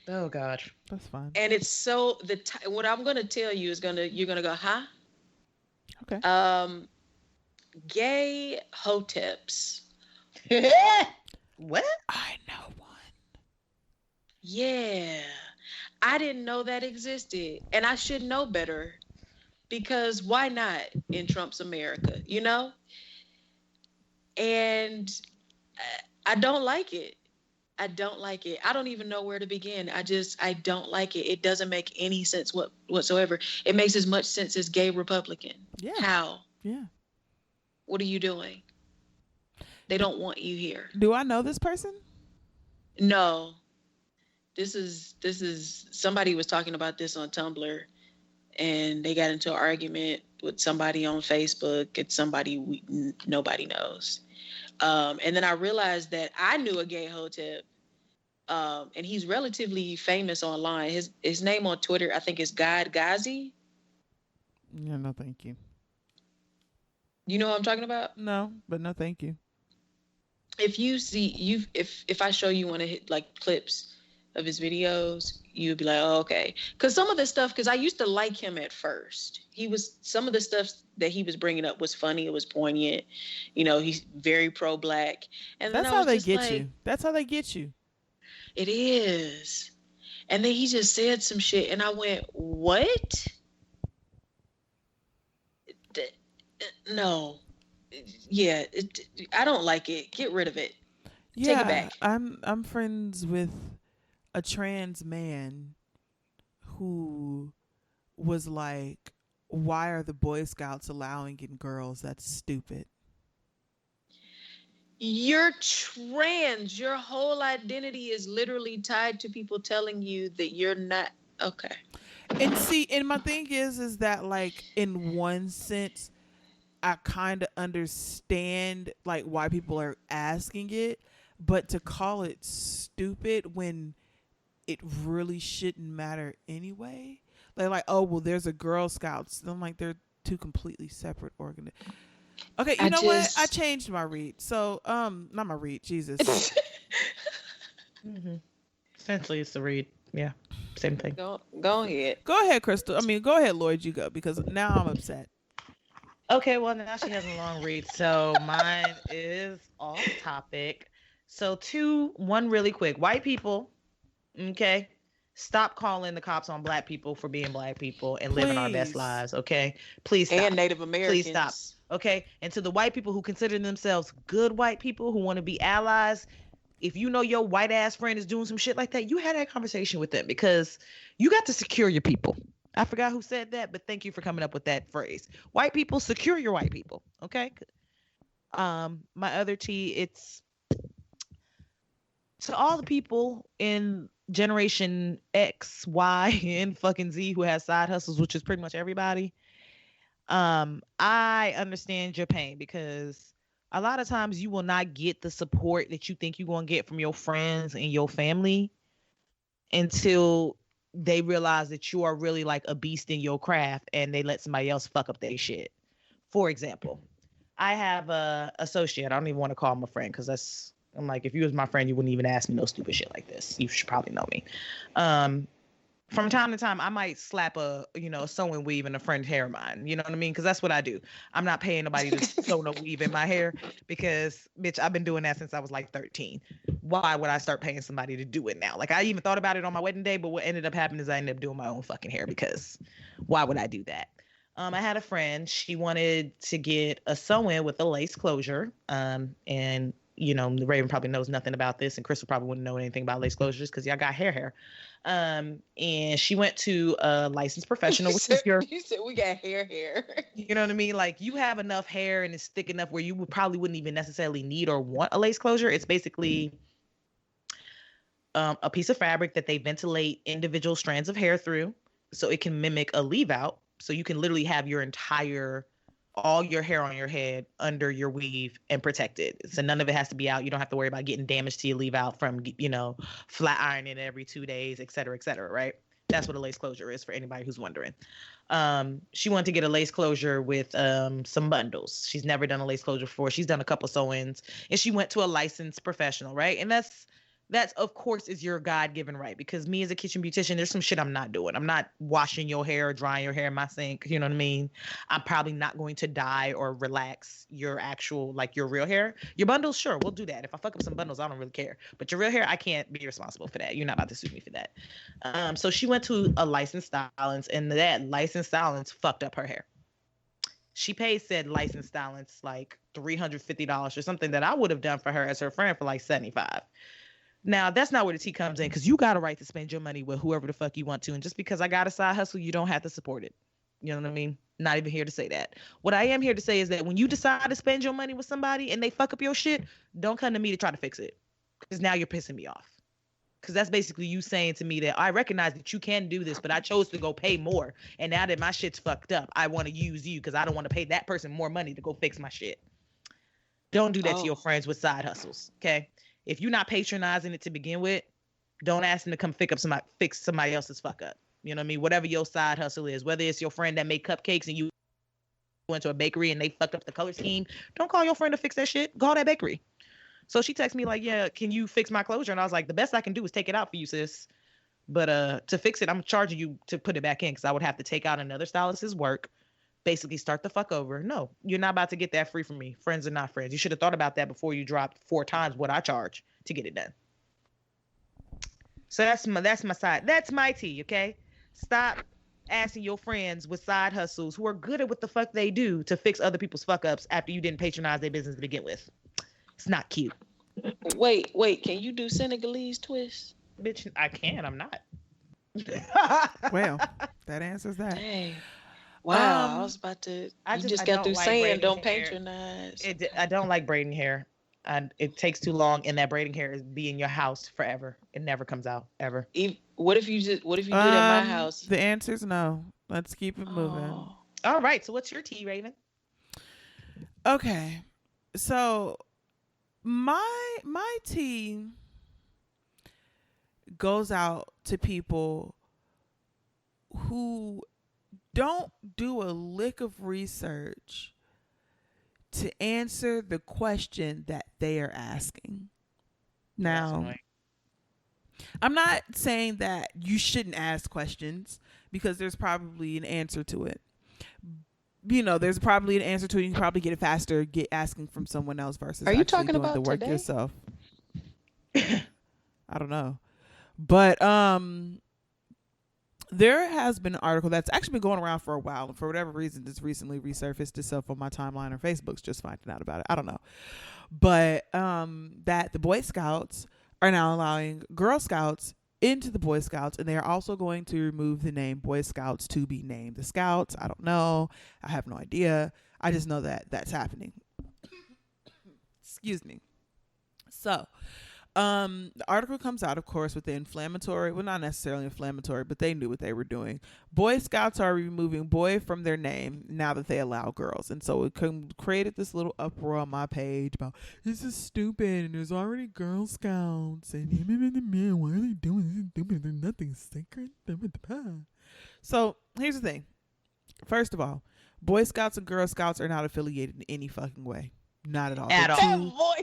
oh god, That's fine. And it's so what I'm gonna tell you is you're gonna go, huh? Okay. Gay hoteps. what? I know one. Yeah. I didn't know that existed. And I should know better. Because why not in Trump's America, you know? And I don't like it. I don't like it. I don't even know where to begin. I don't like it. It doesn't make any sense whatsoever. It makes as much sense as gay Republican. Yeah. How? Yeah. What are you doing? They don't want you here. Do I know this person? No. This is somebody was talking about this on Tumblr, and they got into an argument with somebody on Facebook. It's somebody nobody knows. And then I realized that I knew a gay hotep, and he's relatively famous online. His name on Twitter, I think, is God Ghazi. Yeah, no, thank you. You know what I'm talking about? No, but no, thank you. If you see if I show you one of his, like, clips of his videos, you'd be like, oh, okay. Because some of the stuff, because I used to like him at first. Some of the stuff that he was bringing up was funny. It was poignant. You know, he's very pro-black. And That's how they get you. That's how they get you. It is. And then he just said some shit, and I went, what? No. Yeah, I don't like it. Get rid of it. Yeah, Take it back. I'm friends with a trans man who was like, why are the Boy Scouts allowing in girls? That's stupid. You're trans. Your whole identity is literally tied to people telling you that you're not okay. And my thing is that, like, in one sense, I kind of understand like why people are asking it, but to call it stupid when it really shouldn't matter anyway. They're like, oh, well, there's a Girl Scouts. I'm like, they're two completely separate organizations. Okay, you know what? I changed my read. So, not my read. Jesus. Mm-hmm. Essentially, it's the read. Yeah, same thing. Go ahead. Go ahead, Crystal. I mean, go ahead, Lloyd. You go, because now I'm upset. Okay, well, now she has a long read, so mine is off topic. So one really quick. White people, okay? Stop calling the cops on black people for being black people and living our best Please. lives, okay? Please stop. And Native Americans. Please stop. Okay? And to the white people who consider themselves good white people who want to be allies, if you know your white ass friend is doing some shit like that, you had that conversation with them, because you got to secure your people. I forgot who said that, but thank you for coming up with that phrase. White people, secure your white people. Okay? My other T, it's to all the people in Generation X, Y, and fucking Z who has side hustles, which is pretty much everybody. I understand your pain, because a lot of times you will not get the support that you think you're going to get from your friends and your family until they realize that you are really like a beast in your craft and they let somebody else fuck up their shit. For example, I have a associate. I don't even want to call him a friend, because I'm like, if you was my friend, you wouldn't even ask me no stupid shit like this. You should probably know me. From time to time, I might slap a sewing weave in a friend's hair of mine. You know what I mean? Because that's what I do. I'm not paying nobody to sew no weave in my hair, because, bitch, I've been doing that since I was like 13. Why would I start paying somebody to do it now? Like, I even thought about it on my wedding day, but what ended up happening is I ended up doing my own fucking hair, because why would I do that? I had a friend. She wanted to get a sew-in with a lace closure, and Raven probably knows nothing about this, and Crystal probably wouldn't know anything about lace closures because y'all got hair. And she went to a licensed professional, which is your. You said we got hair. You know what I mean? Like, you have enough hair and it's thick enough where you probably wouldn't even necessarily need or want a lace closure. It's basically a piece of fabric that they ventilate individual strands of hair through, so it can mimic a leave out. So you can literally have all your hair on your head under your weave and protected. So none of it has to be out. You don't have to worry about getting damage to your leave out from, flat ironing every 2 days, et cetera, right? That's what a lace closure is for anybody who's wondering. She wanted to get a lace closure with some bundles. She's never done a lace closure before. She's done a couple sew-ins, and she went to a licensed professional, right? And that's of course is your God-given right, because me as a kitchen beautician, there's some shit I'm not doing. I'm not washing your hair or drying your hair in my sink. You know what I mean? I'm probably not going to dye or relax your actual, like, your real hair. Your bundles, sure, we'll do that. If I fuck up some bundles, I don't really care. But your real hair, I can't be responsible for that. You're not about to sue me for that. So she went to a licensed stylist, and that licensed stylist fucked up her hair. She paid said licensed stylist like $350 or something that I would have done for her as her friend for like $75. Now, that's not where the tea comes in, because you got a right to spend your money with whoever the fuck you want to. And just because I got a side hustle, you don't have to support it. You know what I mean? Not even here to say that. What I am here to say is that when you decide to spend your money with somebody and they fuck up your shit, don't come to me to try to fix it, because now you're pissing me off. Because that's basically you saying to me that I recognize that you can do this, but I chose to go pay more. And now that my shit's fucked up, I want to use you because I don't want to pay that person more money to go fix my shit. Don't do that to your friends with side hustles, okay? If you're not patronizing it to begin with, don't ask them to come fix somebody else's fuck up. You know what I mean? Whatever your side hustle is, whether it's your friend that made cupcakes and you went to a bakery and they fucked up the color scheme, don't call your friend to fix that shit. Call that bakery. So she texted me like, yeah, can you fix my closure? And I was like, the best I can do is take it out for you, sis. But to fix it, I'm charging you to put it back in, because I would have to take out another stylist's work, basically start the fuck over. No, you're not about to get that free from me. Friends are not friends. You should have thought about that before you dropped 4 times what I charge to get it done. So that's my side. That's my tea, okay? Stop asking your friends with side hustles who are good at what the fuck they do to fix other people's fuck ups after you didn't patronize their business to begin with. It's not cute. Wait, can you do Senegalese twist? Bitch, I can. I'm not. Well, that answers that. Dang. Wow, I was about to. You just got through saying don't patronize. I don't like braiding hair. It takes too long, and that braiding hair is be in your house forever. It never comes out ever. What if you do it at my house? The answer is no. Let's keep it moving. Oh. All right. So what's your tea, Raven? Okay, so my tea goes out to people who don't do a lick of research to answer the question that they are asking. Now, I'm not saying that you shouldn't ask questions, because there's probably an answer to it. There's probably an answer to it. You can probably get it faster, asking from someone else versus are you actually talking doing about the work today? yourself. I don't know. But there has been an article that's actually been going around for a while, and for whatever reason, it's recently resurfaced itself on my timeline, or Facebook's just finding out about it. I don't know. But that the Boy Scouts are now allowing Girl Scouts into the Boy Scouts, and they are also going to remove the name Boy Scouts to be named the Scouts. I don't know. I have no idea. I just know that that's happening. Excuse me. So, the article comes out, of course, with the inflammatory, well, not necessarily inflammatory, but they knew what they were doing. Boy Scouts are removing boy from their name now that they allow girls. And so it created this little uproar on my page about, this is stupid, and there's already Girl Scouts, and why are they doing this? Stupid, there's nothing sacred. So here's the thing. First of all, Boy Scouts and Girl Scouts are not affiliated in any fucking way. Not at all. At all.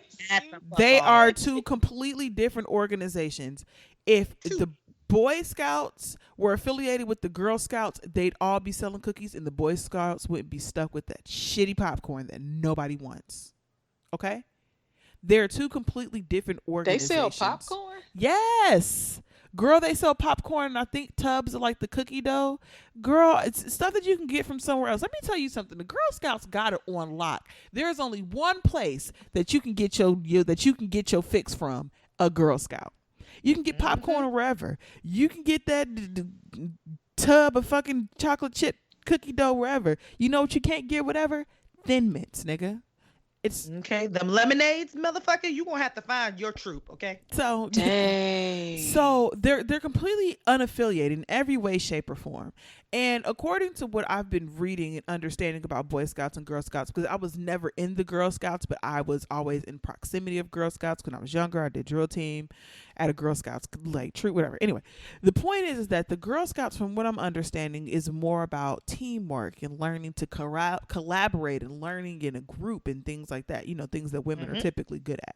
They are two completely different organizations. If the Boy Scouts were affiliated with the Girl Scouts, they'd all be selling cookies, and the Boy Scouts wouldn't be stuck with that shitty popcorn that nobody wants. Okay? They're two completely different organizations. They sell popcorn? Yes. Girl, they sell popcorn and I think tubs of like the cookie dough. Girl, it's stuff that you can get from somewhere else. Let me tell you something. The Girl Scouts got it on lock. There is only one place that you can get your fix from, a Girl Scout. You can get popcorn wherever. You can get that tub of fucking chocolate chip cookie dough wherever. You know what you can't get, whatever? Thin Mints, nigga. It's okay. Them lemonades, motherfucker, you gonna have to find your troop, okay? so Dang. so they're completely unaffiliated in every way, shape, or form. And according to what I've been reading and understanding about Boy Scouts and Girl Scouts, because I was never in the Girl Scouts, but I was always in proximity of Girl Scouts when I was younger. I did drill team at a Girl Scouts like troop, whatever. Anyway, the point is that the Girl Scouts, from what I'm understanding, is more about teamwork and learning to collaborate and learning in a group and things like that. You know, things that women are typically good at.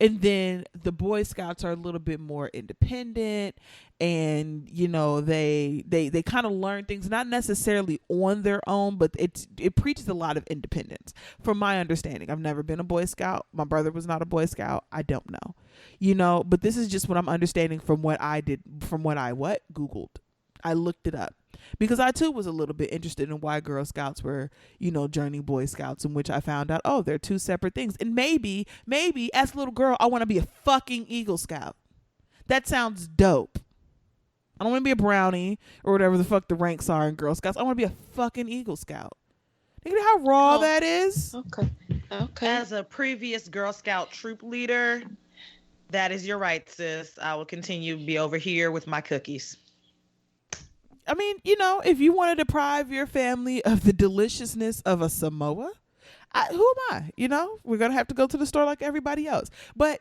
And then the Boy Scouts are a little bit more independent, and you know they kind of learn things not necessarily on their own, but it preaches a lot of independence. From my understanding, I've never been a Boy Scout. My brother was not a Boy Scout. I don't know, you know. But this is just what I'm understanding from what I did, from what I Googled. I looked it up because I too was a little bit interested in why Girl Scouts were, you know, joining Boy Scouts, in which I found out, oh, they're two separate things. And maybe as a little girl, I want to be a fucking Eagle Scout. That sounds dope. I don't want to be a brownie or whatever the fuck the ranks are in Girl Scouts. I want to be a fucking Eagle Scout. Think of how raw that is. Okay. As a previous Girl Scout troop leader, that is your right, sis. I will continue to be over here with my cookies. I mean, you know, if you want to deprive your family of the deliciousness of a Samoa, who am I? You know, we're going to have to go to the store like everybody else. But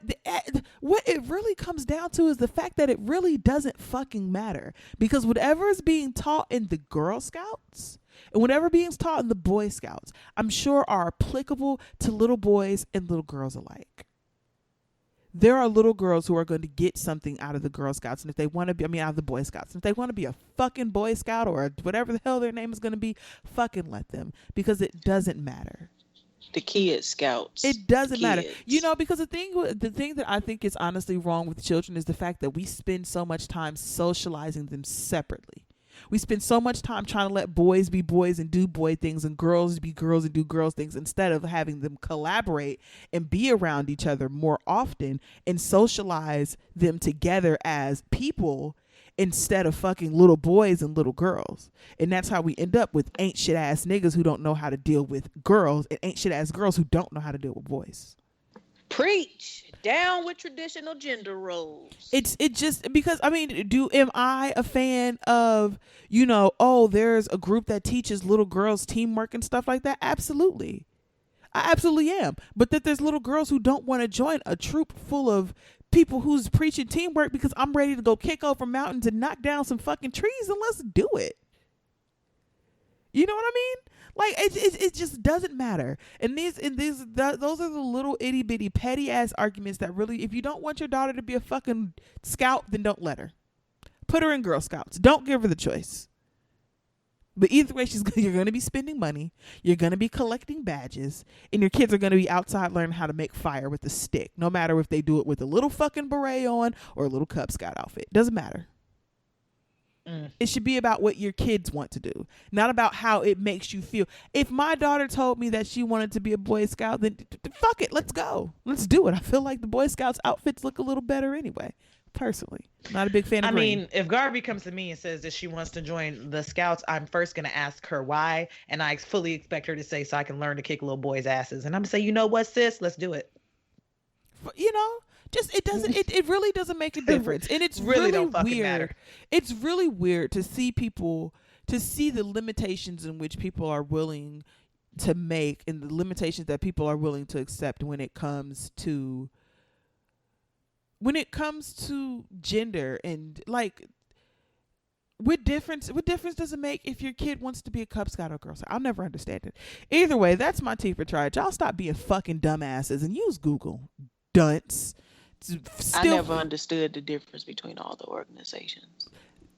what it really comes down to is the fact that it really doesn't fucking matter. Because whatever is being taught in the Girl Scouts and whatever being taught in the Boy Scouts, I'm sure are applicable to little boys and little girls alike. There are little girls who are going to get something out of the Girl Scouts. And if they want to be, out of the Boy Scouts. And if they want to be a fucking Boy Scout or whatever the hell their name is going to be, fucking let them. Because it doesn't matter. The Kid Scouts. It doesn't matter. Kids. You know, because the thing that I think is honestly wrong with children is the fact that we spend so much time socializing them separately. We spend so much time trying to let boys be boys and do boy things and girls be girls and do girls things, instead of having them collaborate and be around each other more often and socialize them together as people instead of fucking little boys and little girls. And that's how we end up with ain't shit ass niggas who don't know how to deal with girls and ain't shit ass girls who don't know how to deal with boys. Preach. Down with traditional gender roles. It just because am I a fan of, you know, oh, there's a group that teaches little girls teamwork and stuff like that? Absolutely. I absolutely am. But that there's little girls who don't want to join a troop full of people who's preaching teamwork because I'm ready to go kick over mountains and knock down some fucking trees, and let's do it. You know what I mean? Like it just doesn't matter. And those are the little itty bitty petty ass arguments that really, if you don't want your daughter to be a fucking scout, then don't let her. Put her in Girl Scouts. Don't give her the choice. But either way, you're going to be spending money. You're going to be collecting badges, and your kids are going to be outside learning how to make fire with a stick. No matter if they do it with a little fucking beret on or a little Cub Scout outfit. Doesn't matter. It should be about what your kids want to do, not about how it makes you feel. If my daughter told me that she wanted to be a Boy Scout, then fuck it, let's go. Let's do it. I feel like the Boy Scouts outfits look a little better anyway. Personally, not a big fan of green. If Garvey comes to me and says that she wants to join the Scouts, I'm first going to ask her why, and I fully expect her to say, so I can learn to kick little boys' asses. And I'm going to say, you know what, sis? Let's do it. You know? Just it really doesn't make a difference. And it's really don't fucking weird. matter. It's really weird to see the limitations in which people are willing to make and the limitations that people are willing to accept when it comes to gender, and like what difference does it make if your kid wants to be a Cub Scout or Girl Scout? I'll never understand it. Either way, that's my tea for try. Y'all stop being fucking dumbasses and use Google. Dunce. I never understood the difference between all the organizations.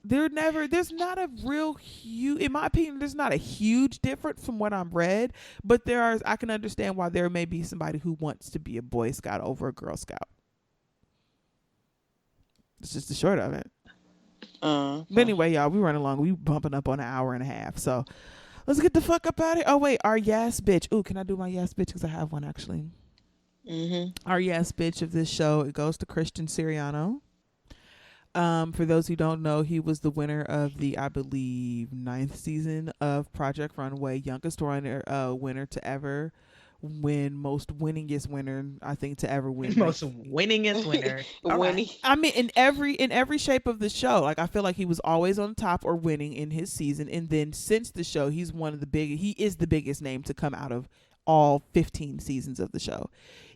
There's not a real huge, in my opinion, there's not a huge difference from what I've read, but I can understand why there may be somebody who wants to be a Boy Scout over a Girl Scout. It's just the short of it. But anyway, y'all, we running along. We bumping up on an hour and a half. So let's get the fuck up out of here. Oh, wait. Our yes bitch. Ooh, can I do my yes bitch? Because I have one, actually. Our yes bitch of this show, it goes to Christian Siriano. For those who don't know, he was the winner of the, I believe, 9th season of Project Runway, youngest winner to ever win, most winningest winner, I think, to ever win. Most winningest winner. Winning. I mean, in every shape of the show, like I feel like he was always on top or winning in his season, and then since the show, he is the biggest name to come out of all 15 seasons of the show.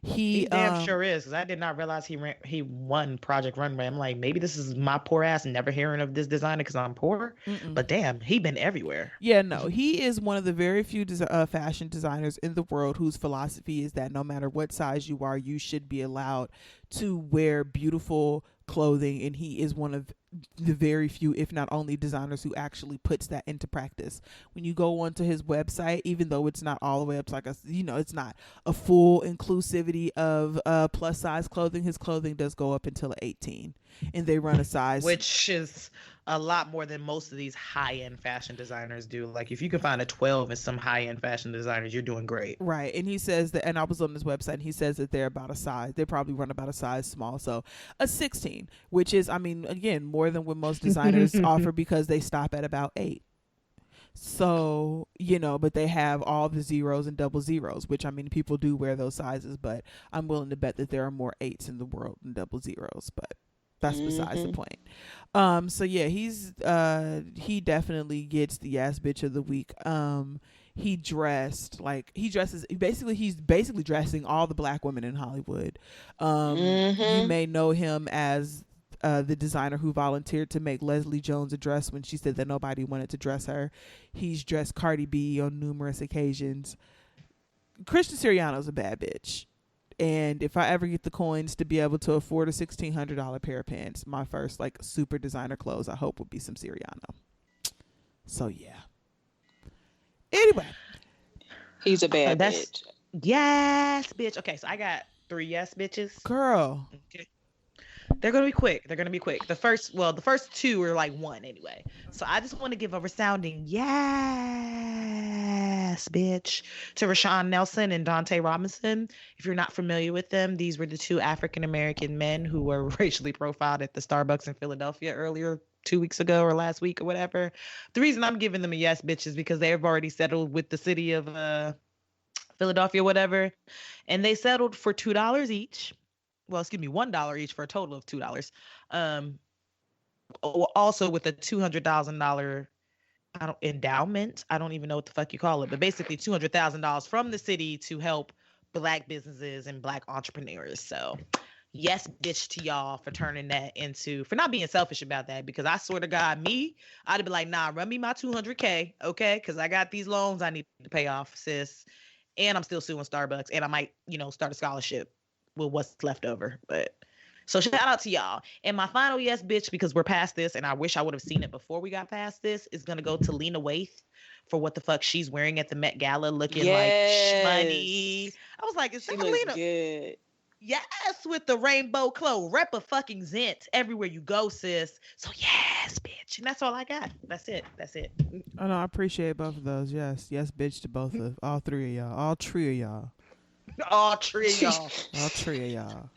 He damn sure is, because I did not realize he won Project Runway. I'm like, maybe this is my poor ass never hearing of this designer because I'm poor. But damn, he been everywhere. Yeah, no, he is one of the very few fashion designers in the world whose philosophy is that no matter what size you are, you should be allowed to wear beautiful clothing, and he is one of the very few, if not only, designers who actually puts that into practice. When you go onto his website, even though it's not all the way up to like it's not a full inclusivity of plus size clothing, his clothing does go up until 18, and they run a size, which is a lot more than most of these high-end fashion designers do. Like, if you can find a 12 in some high-end fashion designers, you're doing great. Right. And he says that, and I was on his website, and he says that they probably run about a size small. So a 16, which is, I mean, again, more than what most designers offer, because they stop at about 8. So, but they have all the zeros and double zeros, which, I mean, people do wear those sizes, but I'm willing to bet that there are more 8s in the world than double zeros, but that's besides the point. So yeah, he definitely gets the ass bitch of the week. He's basically dressing all the black women in Hollywood. You may know him as the designer who volunteered to make Leslie Jones a dress when she said that nobody wanted to dress her. He's dressed Cardi B on numerous occasions. Christian Siriano's a bad bitch. And if I ever get the coins to be able to afford a $1,600 pair of pants, my first like super designer clothes, I hope, would be some Siriano. So yeah. Anyway, he's a bad bitch. Yes, bitch. Okay, so I got 3 yes bitches. Girl. Okay. They're gonna be quick. The first 2 are like 1 anyway. So I just want to give a resounding yes, bitch, to Rashawn Nelson and Dante Robinson. If you're not familiar with them, these were the 2 African American men who were racially profiled at the Starbucks in Philadelphia earlier 2 weeks ago or last week or whatever. The reason I'm giving them a yes, bitch, is because they have already settled with the city of Philadelphia, whatever, and they settled for $2 each. Well, excuse me, $1 each for a total of $2. Also with a $200,000 endowment. I don't even know what the fuck you call it, but basically $200,000 from the city to help black businesses and black entrepreneurs. So yes, bitch, to y'all for turning that for not being selfish about that, because I swear to God, I'd be like, nah, run me my $200K, okay? Because I got these loans I need to pay off, sis. And I'm still suing Starbucks, and I might, start a scholarship with what's left over. But so shout out to y'all. And my final yes, bitch, because we're past this, and I wish I would have seen it before we got past this, is gonna go to Lena Waithe for what the fuck she's wearing at the Met Gala, looking like shmoney. I was like, is that Lena? Good. Yes, with the rainbow clothes. Rep a fucking Zent everywhere you go, sis. So yes, bitch. And that's all I got. That's it. Oh no, I appreciate both of those. Yes, bitch to all 3 of y'all. All 3 of y'all. All 3 of y'all. All 3 of y'all.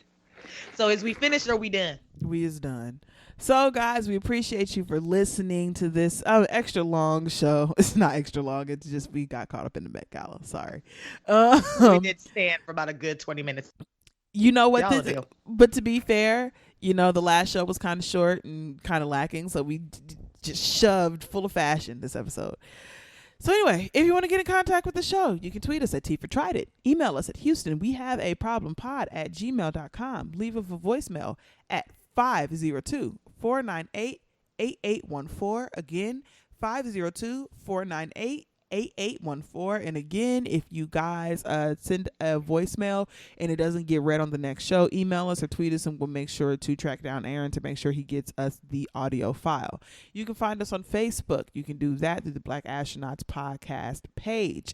So is we finished or we done? We is done. So guys, we appreciate you for listening to this extra long show. It's not extra long. It's just we got caught up in the Met Gala. Sorry. We did stand for about a good 20 minutes. You know what? But to be fair, the last show was kind of short and kind of lacking. So we just shoved full of fashion this episode. So anyway, if you want to get in contact with the show, you can tweet us at T4Tried It. Email us at HoustonWeHaveAProblemPod@gmail.com. Leave us a voicemail at 502-498-8814. Again, 502-498-8814. 8814. And again, if you guys send a voicemail and it doesn't get read on the next show, email us or tweet us, and we'll make sure to track down Aaron to make sure he gets us the audio file. You can find us on Facebook. You can do that through the Black Astronauts podcast page.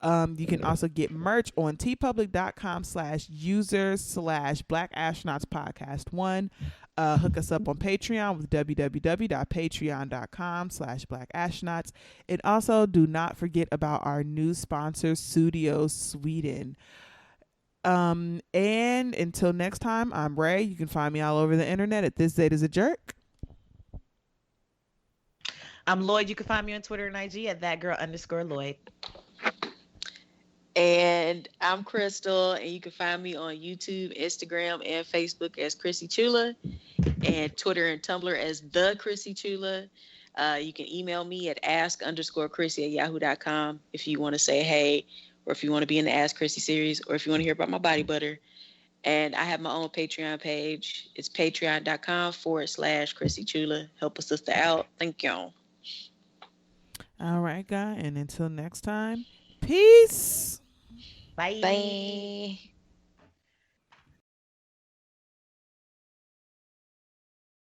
You can also get merch on tpublic.com/user/Black Astronauts Podcast 1. Hook us up on Patreon with www.patreon.com/blackastronauts. And also do not forget about our new sponsor, Studio Sweden. And until next time, I'm Ray. You can find me all over the internet at This Date Is a Jerk. I'm Lloyd. You can find me on Twitter and IG at thatgirl_Lloyd. And I'm Crystal, and you can find me on YouTube, Instagram, and Facebook as Chrissy Chula, and Twitter and Tumblr as The Chrissy Chula. You can email me at ask_Chrissy@yahoo.com if you want to say hey, or if you want to be in the Ask Chrissy series, or if you want to hear about my body butter. And I have my own Patreon page. It's patreon.com/Chrissy Chula. Help a sister out. Thank y'all. All right, guy. And until next time, peace. Bye. Bye.